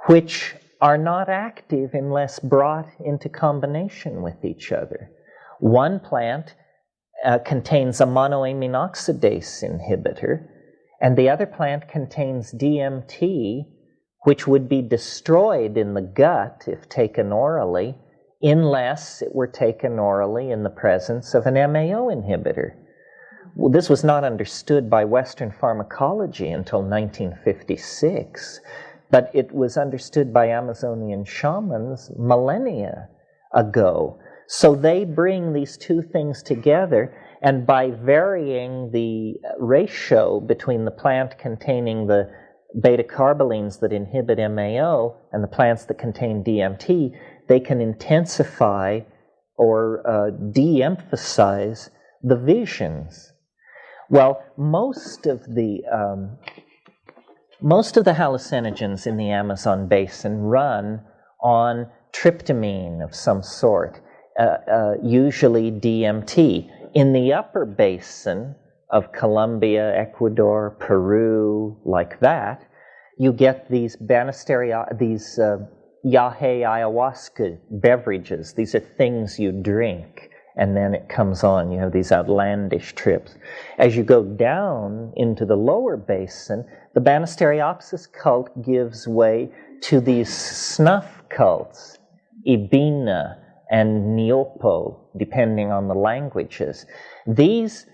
which are not active unless brought into combination with each other. One plant contains a monoamine oxidase inhibitor, and the other plant contains DMT, which would be destroyed in the gut if taken orally, unless it were taken orally in the presence of an MAO inhibitor. Well, this was not understood by Western pharmacology until 1956. but it was understood by Amazonian shamans millennia ago. So they bring these two things together, and by varying the ratio between the plant containing the beta-carbolines that inhibit MAO and the plants that contain DMT, they can intensify or de-emphasize the visions. Well, most of the hallucinogens in the Amazon basin run on tryptamine of some sort, usually DMT. In the upper basin of Colombia, Ecuador, Peru, like that, you get these yahe ayahuasca beverages. These are things you drink, and then it comes on. You have these outlandish trips. As you go down into the lower basin, the Banisteriopsis cult gives way to these snuff cults, Ibina and Niopo, depending on the languages. These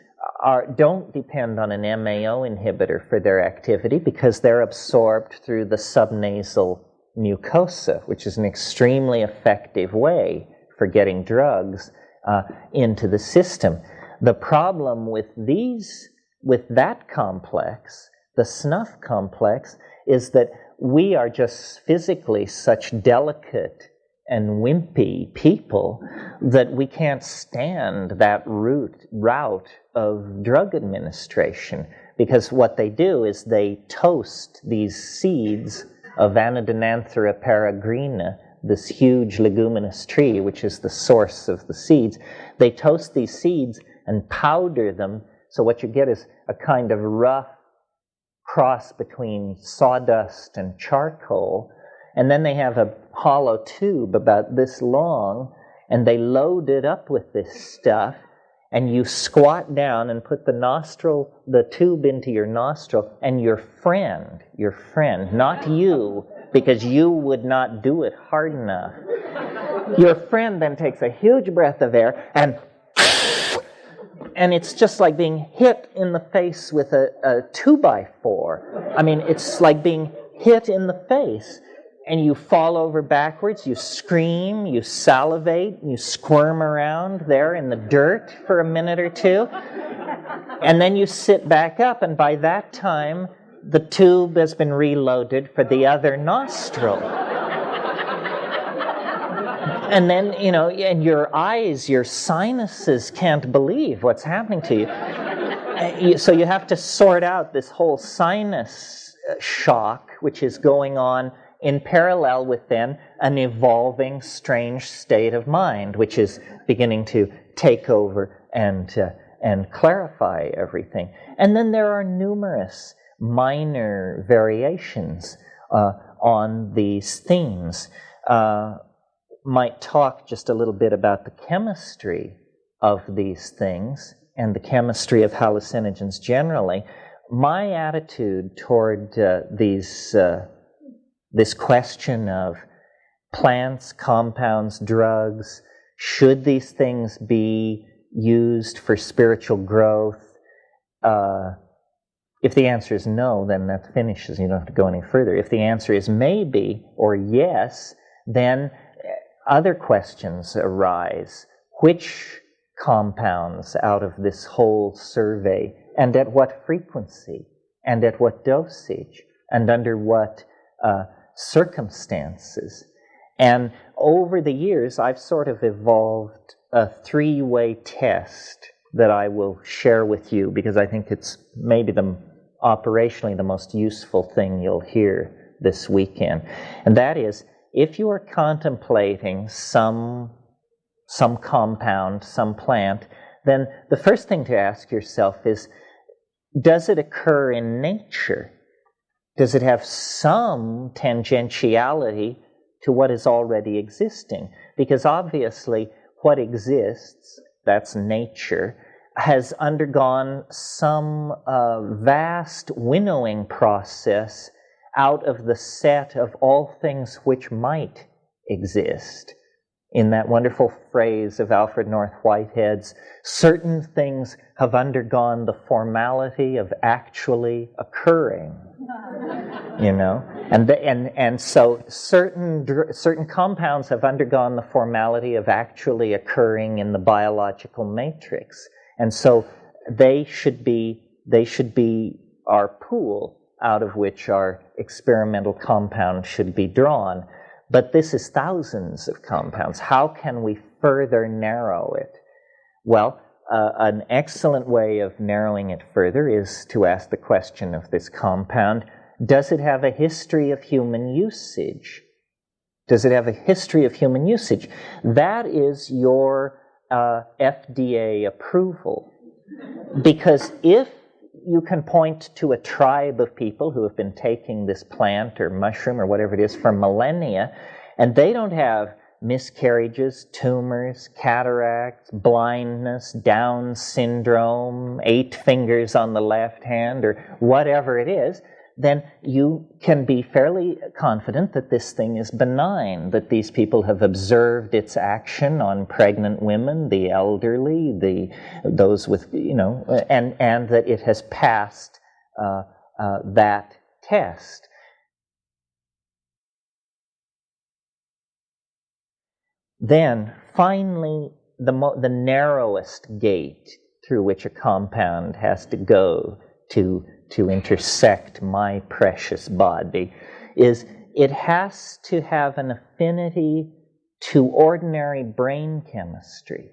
don't depend on an MAO inhibitor for their activity because they're absorbed through the subnasal mucosa, which is an extremely effective way for getting drugs into the system. The problem with that complex, the snuff complex, is that we are just physically such delicate and wimpy people that we can't stand that route of drug administration, because what they do is they toast these seeds of Anodonanthera peregrina, this huge leguminous tree, which is the source of the seeds. They toast these seeds and powder them, so what you get is a kind of rough cross between sawdust and charcoal, and then they have a hollow tube about this long, and they load it up with this stuff, and you squat down and put the tube into your nostril, and your friend, not you, because you would not do it hard enough. Your friend then takes a huge breath of air, and it's just like being hit in the face with a 2x4. I mean, it's like being hit in the face, and you fall over backwards, you scream, you salivate, you squirm around there in the dirt for a minute or two, and then you sit back up, and by that time, the tube has been reloaded for the other nostril. And then, and your eyes, your sinuses can't believe what's happening to you. So you have to sort out this whole sinus shock, which is going on in parallel with then an evolving strange state of mind, which is beginning to take over and clarify everything. And then there are numerous minor variations on these themes. Might talk just a little bit about the chemistry of these things and the chemistry of hallucinogens generally. My attitude toward this question of plants, compounds, drugs, should these things be used for spiritual growth? If the answer is no, then that finishes. You don't have to go any further. If the answer is maybe or yes, then other questions arise. Which compounds out of this whole survey, and at what frequency, and at what dosage, and under what circumstances? And over the years, I've sort of evolved a three-way test that I will share with you, because I think it's maybe operationally the most useful thing you'll hear this weekend. And that is, if you are contemplating some compound, some plant, then the first thing to ask yourself is, does it occur in nature? Does it have some tangentiality to what is already existing? Because obviously what exists, that's nature, has undergone some vast winnowing process out of the set of all things which might exist. In that wonderful phrase of Alfred North Whitehead's, certain things have undergone the formality of actually occurring. You know, and so certain compounds have undergone the formality of actually occurring in the biological matrix, and so they should be our pool out of which our experimental compound should be drawn. But this is thousands of compounds. How can we further narrow it? Well, an excellent way of narrowing it further is to ask the question of this compound: does it have a history of human usage? Does it have a history of human usage? That is your FDA approval. Because if you can point to a tribe of people who have been taking this plant or mushroom or whatever it is for millennia, and they don't have miscarriages, tumors, cataracts, blindness, Down syndrome, 8 fingers on the left hand, or whatever it is, then you can be fairly confident that this thing is benign, that these people have observed its action on pregnant women, the elderly, those with, you know, and that it has passed that test. Then, finally, the narrowest gate through which a compound has to go to intersect my precious body is it has to have an affinity to ordinary brain chemistry.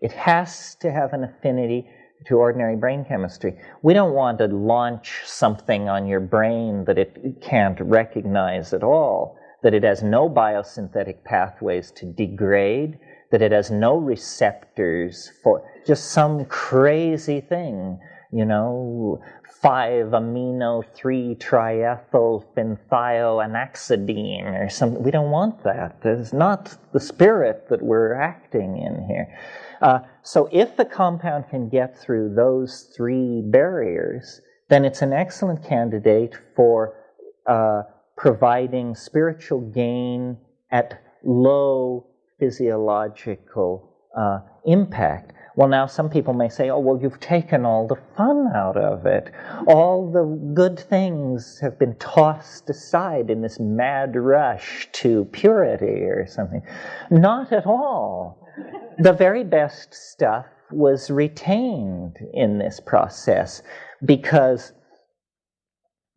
It has to have an affinity to ordinary brain chemistry. We don't want to launch something on your brain that it can't recognize at all, that it has no biosynthetic pathways to degrade, that it has no receptors for just some crazy thing, you know, 5-amino 3-triethylphenthioanaxidine or something. We don't want that. That's not the spirit that we're acting in here. So if the compound can get through those 3 barriers, then it's an excellent candidate for providing spiritual gain at low physiological impact. Well, now some people may say, oh, well, you've taken all the fun out of it. All the good things have been tossed aside in this mad rush to purity or something. Not at all. The very best stuff was retained in this process because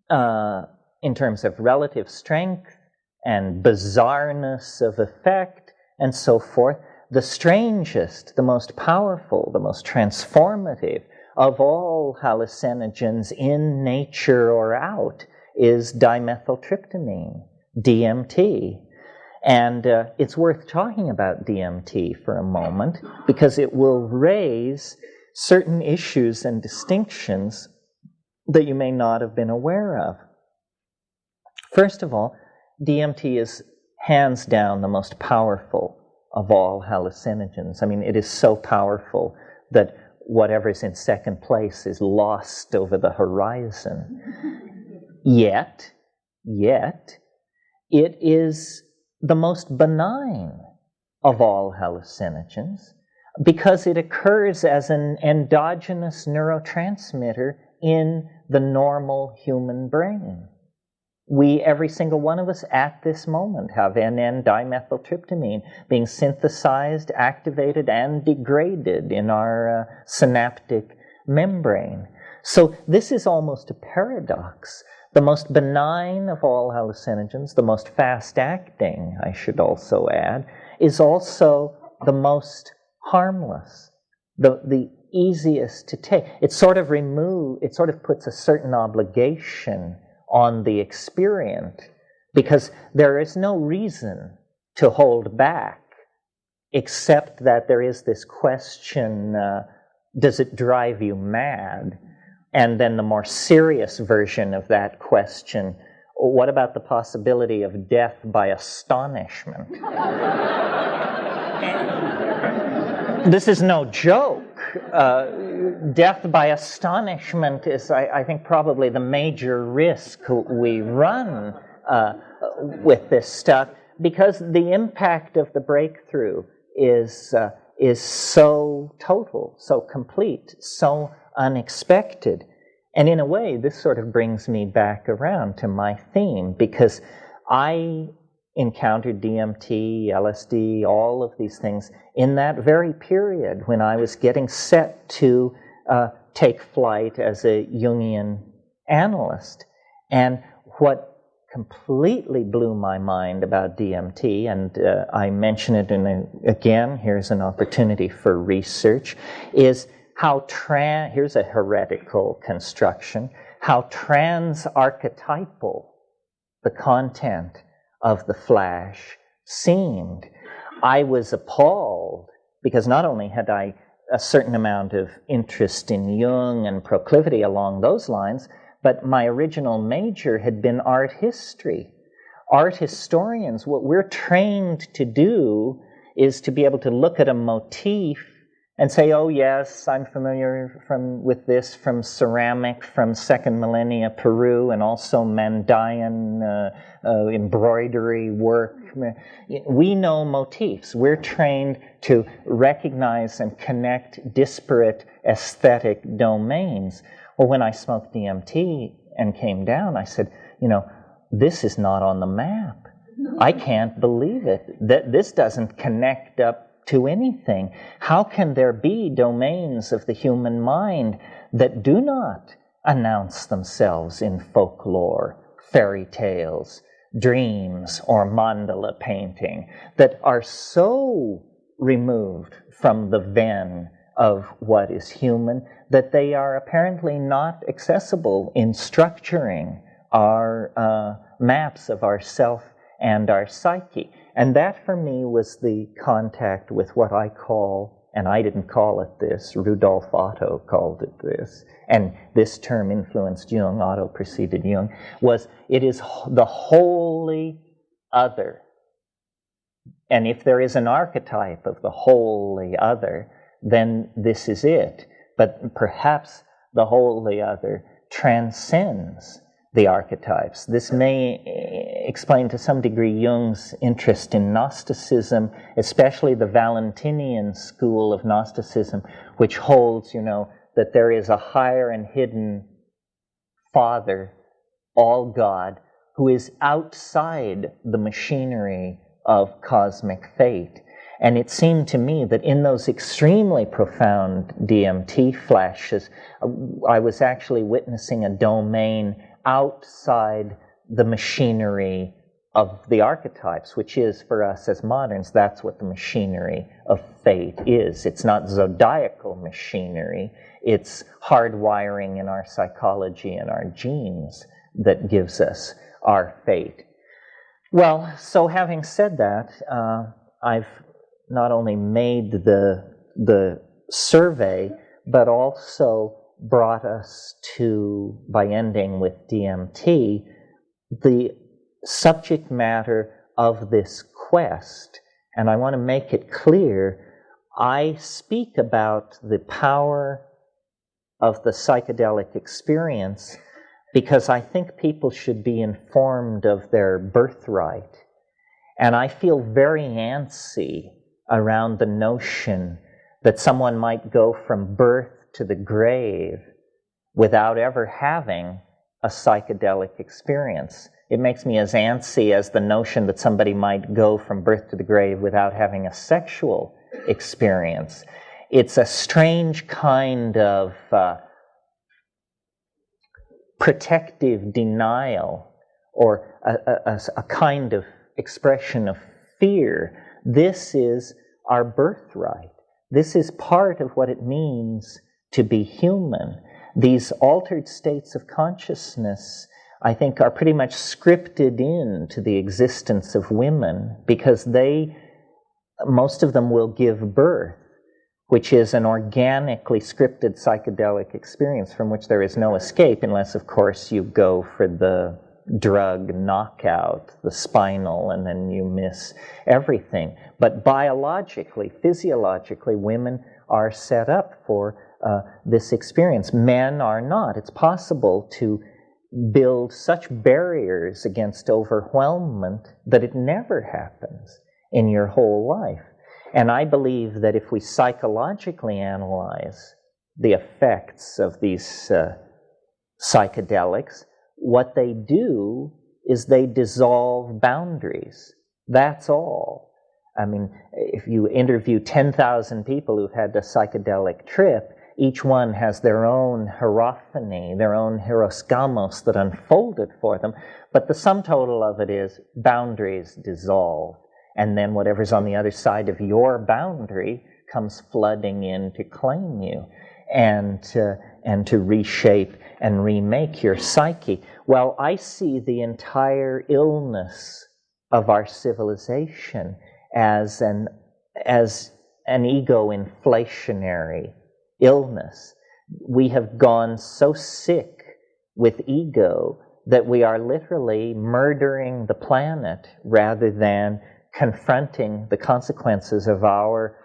in terms of relative strength and bizarreness of effect and so forth, the strangest, the most powerful, the most transformative of all hallucinogens in nature or out is dimethyltryptamine, DMT. And it's worth talking about DMT for a moment because it will raise certain issues and distinctions that you may not have been aware of. First of all, DMT is hands down the most powerful of all hallucinogens. I mean, it is so powerful that whatever's in second place is lost over the horizon. Yet, it is the most benign of all hallucinogens because it occurs as an endogenous neurotransmitter in the normal human brain. Every single one of us at this moment have N,N-dimethyltryptamine being synthesized, activated, and degraded in our synaptic membrane. So this is almost a paradox. The most benign of all hallucinogens, the most fast-acting, I should also add, is also the most harmless, the easiest to take. It sort of puts a certain obligation on the experient because there is no reason to hold back except that there is this question, does it drive you mad? And then the more serious version of that question, what about the possibility of death by astonishment? This is no joke. Death by astonishment is, I think, probably the major risk we run with this stuff because the impact of the breakthrough is so total, so complete, so unexpected. And in a way, this sort of brings me back around to my theme, because I encountered DMT, LSD, all of these things in that very period when I was getting set to take flight as a Jungian analyst. And what completely blew my mind about DMT, and I mention it again, here's an opportunity for research, is how here's a heretical construction, how trans-archetypal the content of the flash seemed. I was appalled because not only had I a certain amount of interest in Jung and proclivity along those lines, but my original major had been art history. Art historians, what we're trained to do is to be able to look at a motif and say, oh yes, I'm familiar with this from ceramic from second millennia Peru, and also Mandaean embroidery work. We know motifs. We're trained to recognize and connect disparate aesthetic domains. Well, when I smoked DMT and came down, I said, this is not on the map. I can't believe it. This doesn't connect up to anything. How can there be domains of the human mind that do not announce themselves in folklore, fairy tales, dreams, or mandala painting, that are so removed from the ven of what is human that they are apparently not accessible in structuring our maps of ourself and our psyche? And that for me was the contact with what I call, and I didn't call it this, Rudolf Otto called it this, and this term influenced Jung, Otto preceded Jung, it is the wholly other. And if there is an archetype of the wholly other, then this is it. But perhaps the wholly other transcends the archetypes. This may explain to some degree Jung's interest in Gnosticism, especially the Valentinian school of Gnosticism, which holds, that there is a higher and hidden Father, all God, who is outside the machinery of cosmic fate. And it seemed to me that in those extremely profound DMT flashes, I was actually witnessing a domain outside the machinery of the archetypes, which is, for us as moderns, that's what the machinery of fate is. It's not zodiacal machinery, it's hardwiring in our psychology and our genes that gives us our fate. Well, so having said that, I've not only made the survey, but also brought us to, by ending with DMT, the subject matter of this quest. And I want to make it clear, I speak about the power of the psychedelic experience because I think people should be informed of their birthright. And I feel very antsy around the notion that someone might go from birth to the grave without ever having a psychedelic experience. It makes me as antsy as the notion that somebody might go from birth to the grave without having a sexual experience. It's a strange kind of protective denial, or a kind of expression of fear. This is our birthright. This is part of what it means to be human. These altered states of consciousness, I think, are pretty much scripted into the existence of women because most of them will give birth, which is an organically scripted psychedelic experience from which there is no escape unless, of course, you go for the drug knockout, the spinal, and then you miss everything. But biologically, physiologically, women are set up for this experience. Men are not. It's possible to build such barriers against overwhelmment that it never happens in your whole life. And I believe that if we psychologically analyze the effects of these psychedelics, what they do is they dissolve boundaries. That's all. I mean, if you interview 10,000 people who've had a psychedelic trip, each one has their own hierophany, their own hieroskamos that unfolded for them, but the sum total of it is boundaries dissolve, and then whatever's on the other side of your boundary comes flooding in to claim you and to reshape and remake your psyche. Well, I see the entire illness of our civilization as an ego-inflationary illness. We have gone so sick with ego that we are literally murdering the planet rather than confronting the consequences of our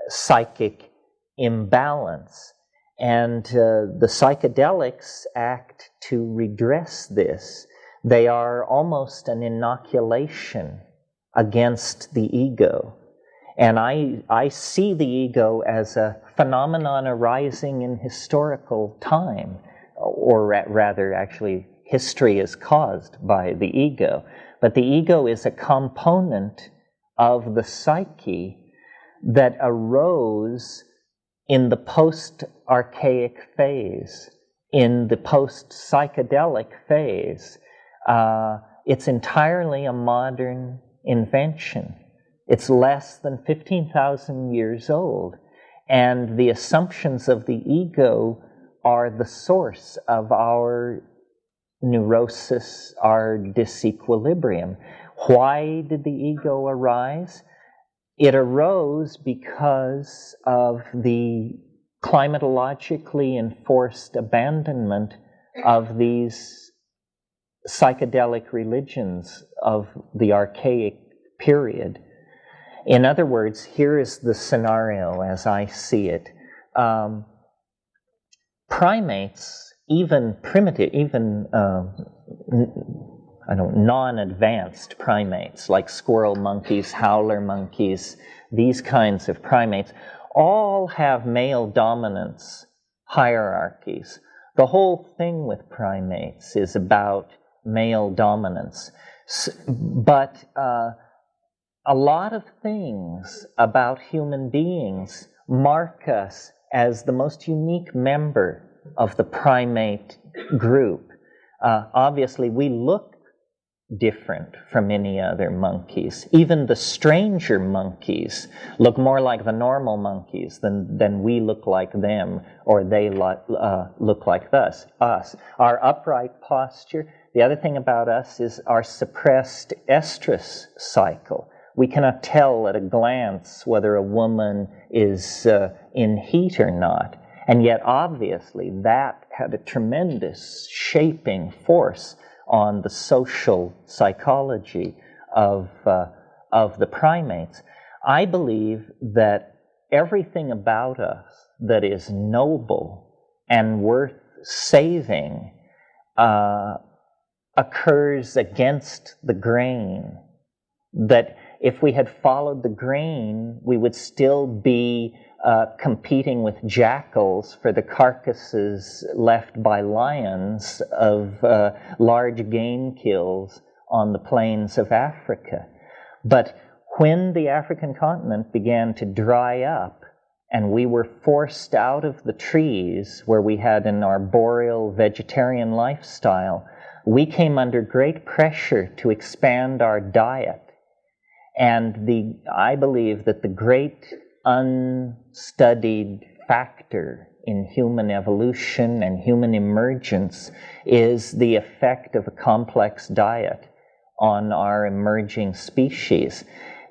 psychic imbalance. And the psychedelics act to redress this. They are almost an inoculation against the ego. And I see the ego as a phenomenon arising in historical time, or rather, actually, history is caused by the ego. But the ego is a component of the psyche that arose in the post-archaic phase, in the post-psychedelic phase. It's entirely a modern invention. It's less than 15,000 years old. And the assumptions of the ego are the source of our neurosis, our disequilibrium. Why did the ego arise? It arose because of the climatologically enforced abandonment of these psychedelic religions of the archaic period. In other words, here is the scenario as I see it. Primates, even primitive, non-advanced primates like squirrel monkeys, howler monkeys, these kinds of primates, all have male dominance hierarchies. The whole thing with primates is about male dominance. But a lot of things about human beings mark us as the most unique member of the primate group. Obviously, we look different from any other monkeys. Even the stranger monkeys look more like the normal monkeys than we look like them, or they look like us. Our upright posture. The other thing about us is our suppressed estrus cycle. We cannot tell at a glance whether a woman is in heat or not. And yet, obviously, that had a tremendous shaping force on the social psychology of the primates. I believe that everything about us that is noble and worth saving occurs against the grain. That if we had followed the grain, we would still be competing with jackals for the carcasses left by lions of large game kills on the plains of Africa. But when the African continent began to dry up and we were forced out of the trees where we had an arboreal vegetarian lifestyle, we came under great pressure to expand our diet. And I believe that the great unstudied factor in human evolution and human emergence is the effect of a complex diet on our emerging species.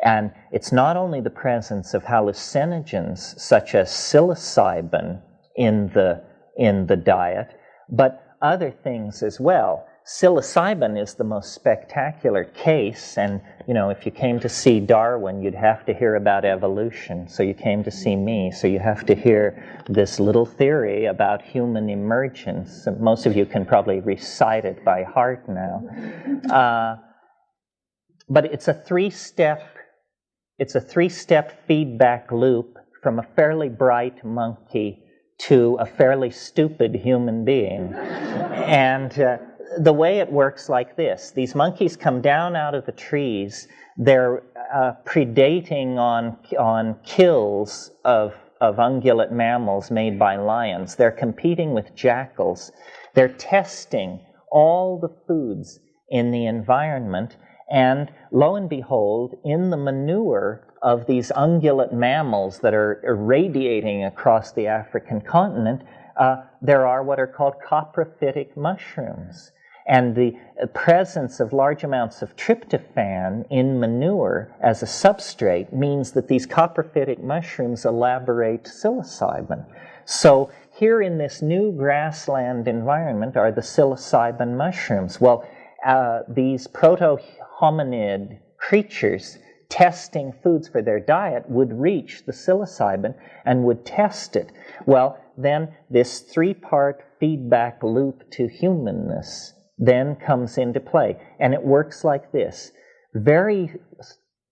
And it's not only the presence of hallucinogens such as psilocybin in the diet, but other things as well. Psilocybin is the most spectacular case, and if you came to see Darwin, you'd have to hear about evolution. So you came to see me, so you have to hear this little theory about human emergence. Most of you can probably recite it by heart now. But it's a three-step feedback loop from a fairly bright monkey to a fairly stupid human being. And the way it works like this: these monkeys come down out of the trees, they're predating on kills of ungulate mammals made by lions. They're competing with jackals. They're testing all the foods in the environment, and lo and behold, in the manure of these ungulate mammals that are irradiating across the African continent, there are what are called coprophytic mushrooms. And the presence of large amounts of tryptophan in manure as a substrate means that these coprophytic mushrooms elaborate psilocybin. So here in this new grassland environment are the psilocybin mushrooms. Well, these proto-hominid creatures testing foods for their diet would reach the psilocybin and would test it. Well, then this three-part feedback loop to humanness then comes into play. And it works like this: very,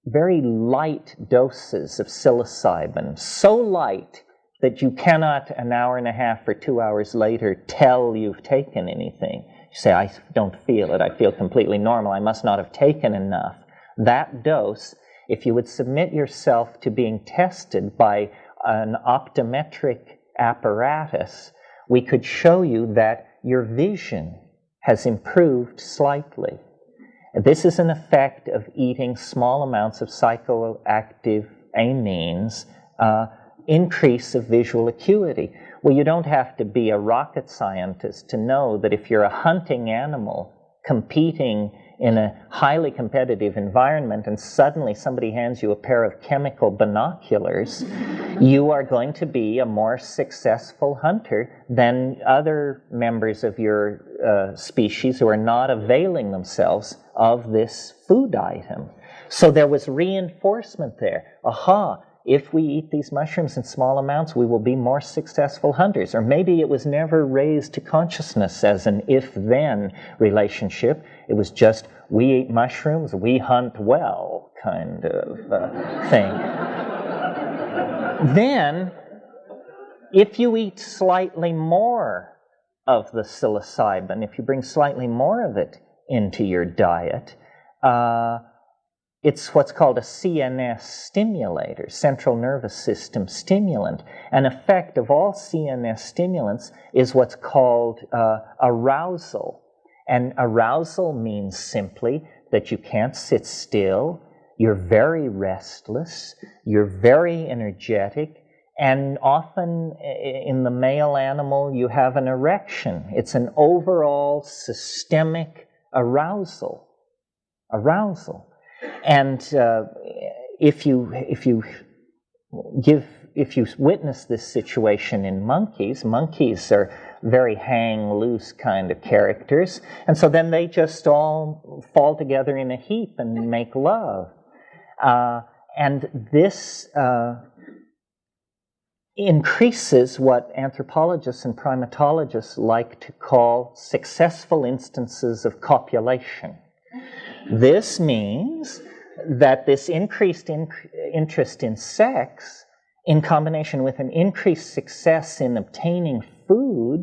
very light doses of psilocybin, so light that you cannot an hour and a half or 2 hours later tell you've taken anything. You say, I don't feel it, I feel completely normal, I must not have taken enough. That dose, if you would submit yourself to being tested by an optometric apparatus, we could show you that your vision has improved slightly. This is an effect of eating small amounts of psychoactive amines, increase of visual acuity. Well, you don't have to be a rocket scientist to know that if you're a hunting animal competing in a highly competitive environment and suddenly somebody hands you a pair of chemical binoculars, you are going to be a more successful hunter than other members of your species who are not availing themselves of this food item. So there was reinforcement there. Aha! If we eat these mushrooms in small amounts, we will be more successful hunters. Or maybe it was never raised to consciousness as an if-then relationship. It was just, we eat mushrooms, we hunt well, kind of thing. Then, if you eat slightly more of the psilocybin, if you bring slightly more of it into your diet, it's what's called a CNS stimulator, central nervous system stimulant. An effect of all CNS stimulants is what's called arousal. And arousal means simply that you can't sit still, you're very restless, you're very energetic, and often in the male animal you have an erection. It's an overall systemic arousal. And if you witness this situation in monkeys are very hang-loose kind of characters, and so then they just all fall together in a heap and make love. And this increases what anthropologists and primatologists like to call successful instances of copulation. This means that this increased interest in sex, in combination with an increased success in obtaining food,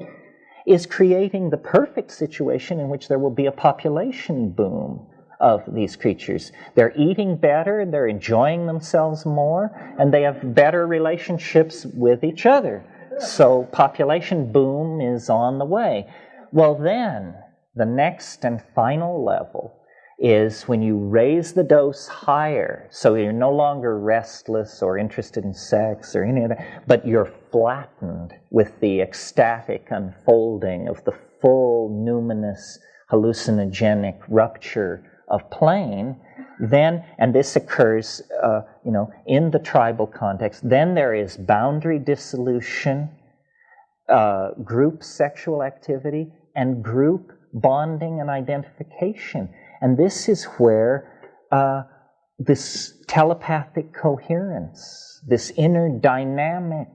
is creating the perfect situation in which there will be a population boom of these creatures. They're eating better, they're enjoying themselves more, and they have better relationships with each other. So population boom is on the way. Well then, the next and final level is when you raise the dose higher, so you're no longer restless or interested in sex or any of that, but you're flattened with the ecstatic unfolding of the full, numinous, hallucinogenic rupture of plane, then, and this occurs, in the tribal context, then there is boundary dissolution, group sexual activity, and group bonding and identification. And this is where this telepathic coherence, this inner dynamic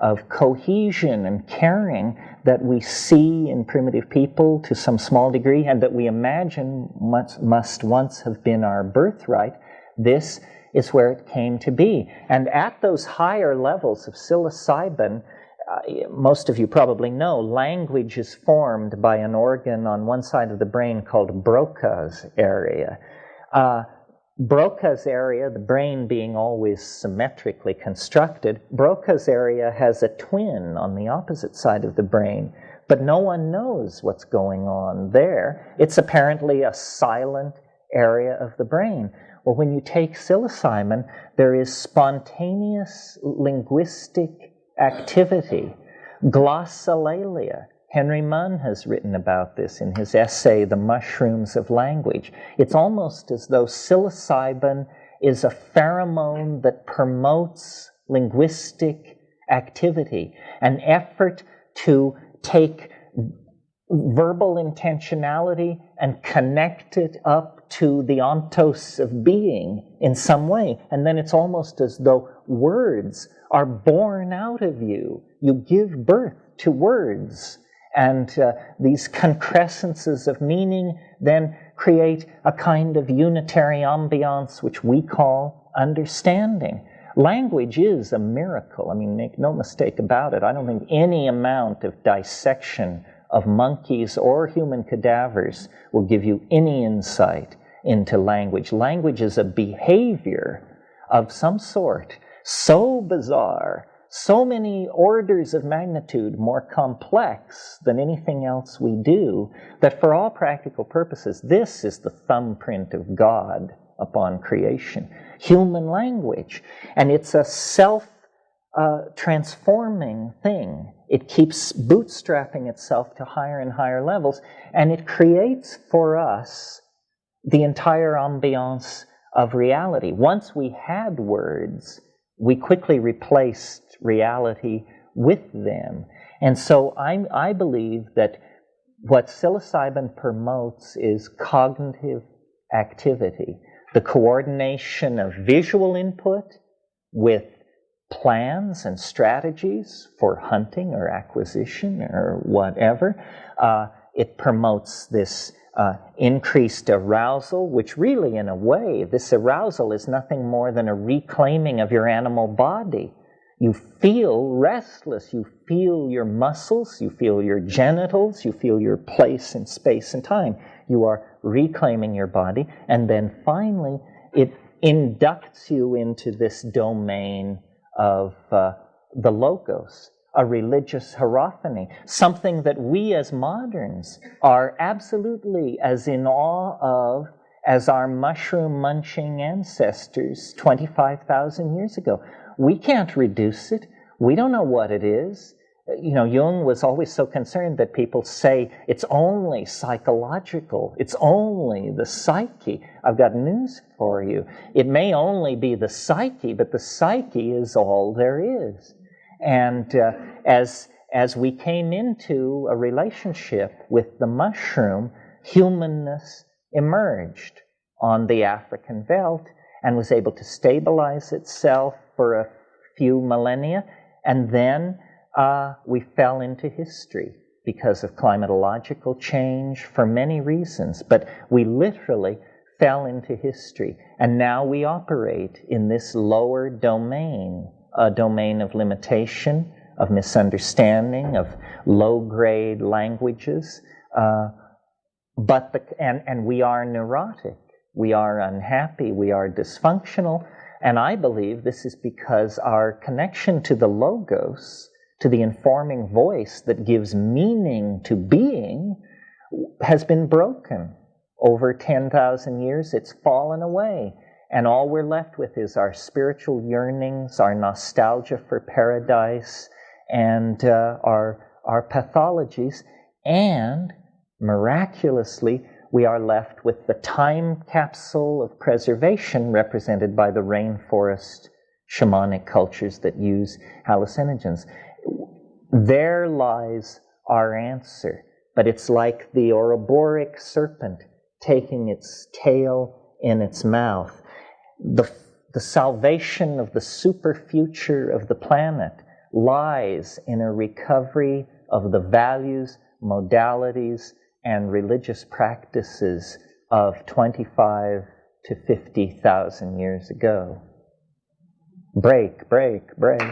of cohesion and caring that we see in primitive people to some small degree and that we imagine must once have been our birthright, this is where it came to be. And at those higher levels of psilocybin, most of you probably know, language is formed by an organ on one side of the brain called Broca's area. Broca's area, the brain being always symmetrically constructed, Broca's area has a twin on the opposite side of the brain, but no one knows what's going on there. It's apparently a silent area of the brain. Well, when you take psilocybin, there is spontaneous linguistic activity, glossolalia. Henry Munn has written about this in his essay, The Mushrooms of Language. It's almost as though psilocybin is a pheromone that promotes linguistic activity, an effort to take verbal intentionality and connect it up to the ontos of being in some way. And then it's almost as though words are born out of you. You give birth to words. And these concrescences of meaning then create a kind of unitary ambiance, which we call understanding. Language is a miracle. I mean, make no mistake about it. I don't think any amount of dissection of monkeys or human cadavers will give you any insight into language. Language is a behavior of some sort, so bizarre, so many orders of magnitude more complex than anything else we do, that for all practical purposes, this is the thumbprint of God upon creation. Human language. And it's a self-transforming thing. It keeps bootstrapping itself to higher and higher levels, and it creates for us the entire ambiance of reality. Once we had words, we quickly replaced reality with them. And so I believe that what psilocybin promotes is cognitive activity, the coordination of visual input with plans and strategies for hunting or acquisition or whatever. It promotes this increased arousal, which really, in a way, this arousal is nothing more than a reclaiming of your animal body. You feel restless, you feel your muscles, you feel your genitals, you feel your place in space and time. You are reclaiming your body, and then finally it inducts you into this domain of the logos, a religious hierophany, something that we as moderns are absolutely as in awe of as our mushroom-munching ancestors 25,000 years ago. We can't reduce it. We don't know what it is. You know, Jung was always so concerned that people say it's only psychological, it's only the psyche. I've got news for you. It may only be the psyche, but the psyche is all there is. And as we came into a relationship with the mushroom, humanness emerged on the African veldt and was able to stabilize itself for a few millennia, and then we fell into history because of climatological change for many reasons, but we literally fell into history, and now we operate in this lower domain, a domain of limitation, of misunderstanding, of low-grade languages, and we are neurotic, we are unhappy, we are dysfunctional, and I believe this is because our connection to the logos, to the informing voice that gives meaning to being, has been broken. Over 10,000 years, it's fallen away. And all we're left with is our spiritual yearnings, our nostalgia for paradise, and our pathologies. And miraculously, we are left with the time capsule of preservation represented by the rainforest shamanic cultures that use hallucinogens. There lies our answer, but it's like the Ouroboros serpent taking its tail in its mouth. The salvation of the super future of the planet lies in a recovery of the values, modalities, and religious practices of 25 to 50,000 years ago. Break, break, break.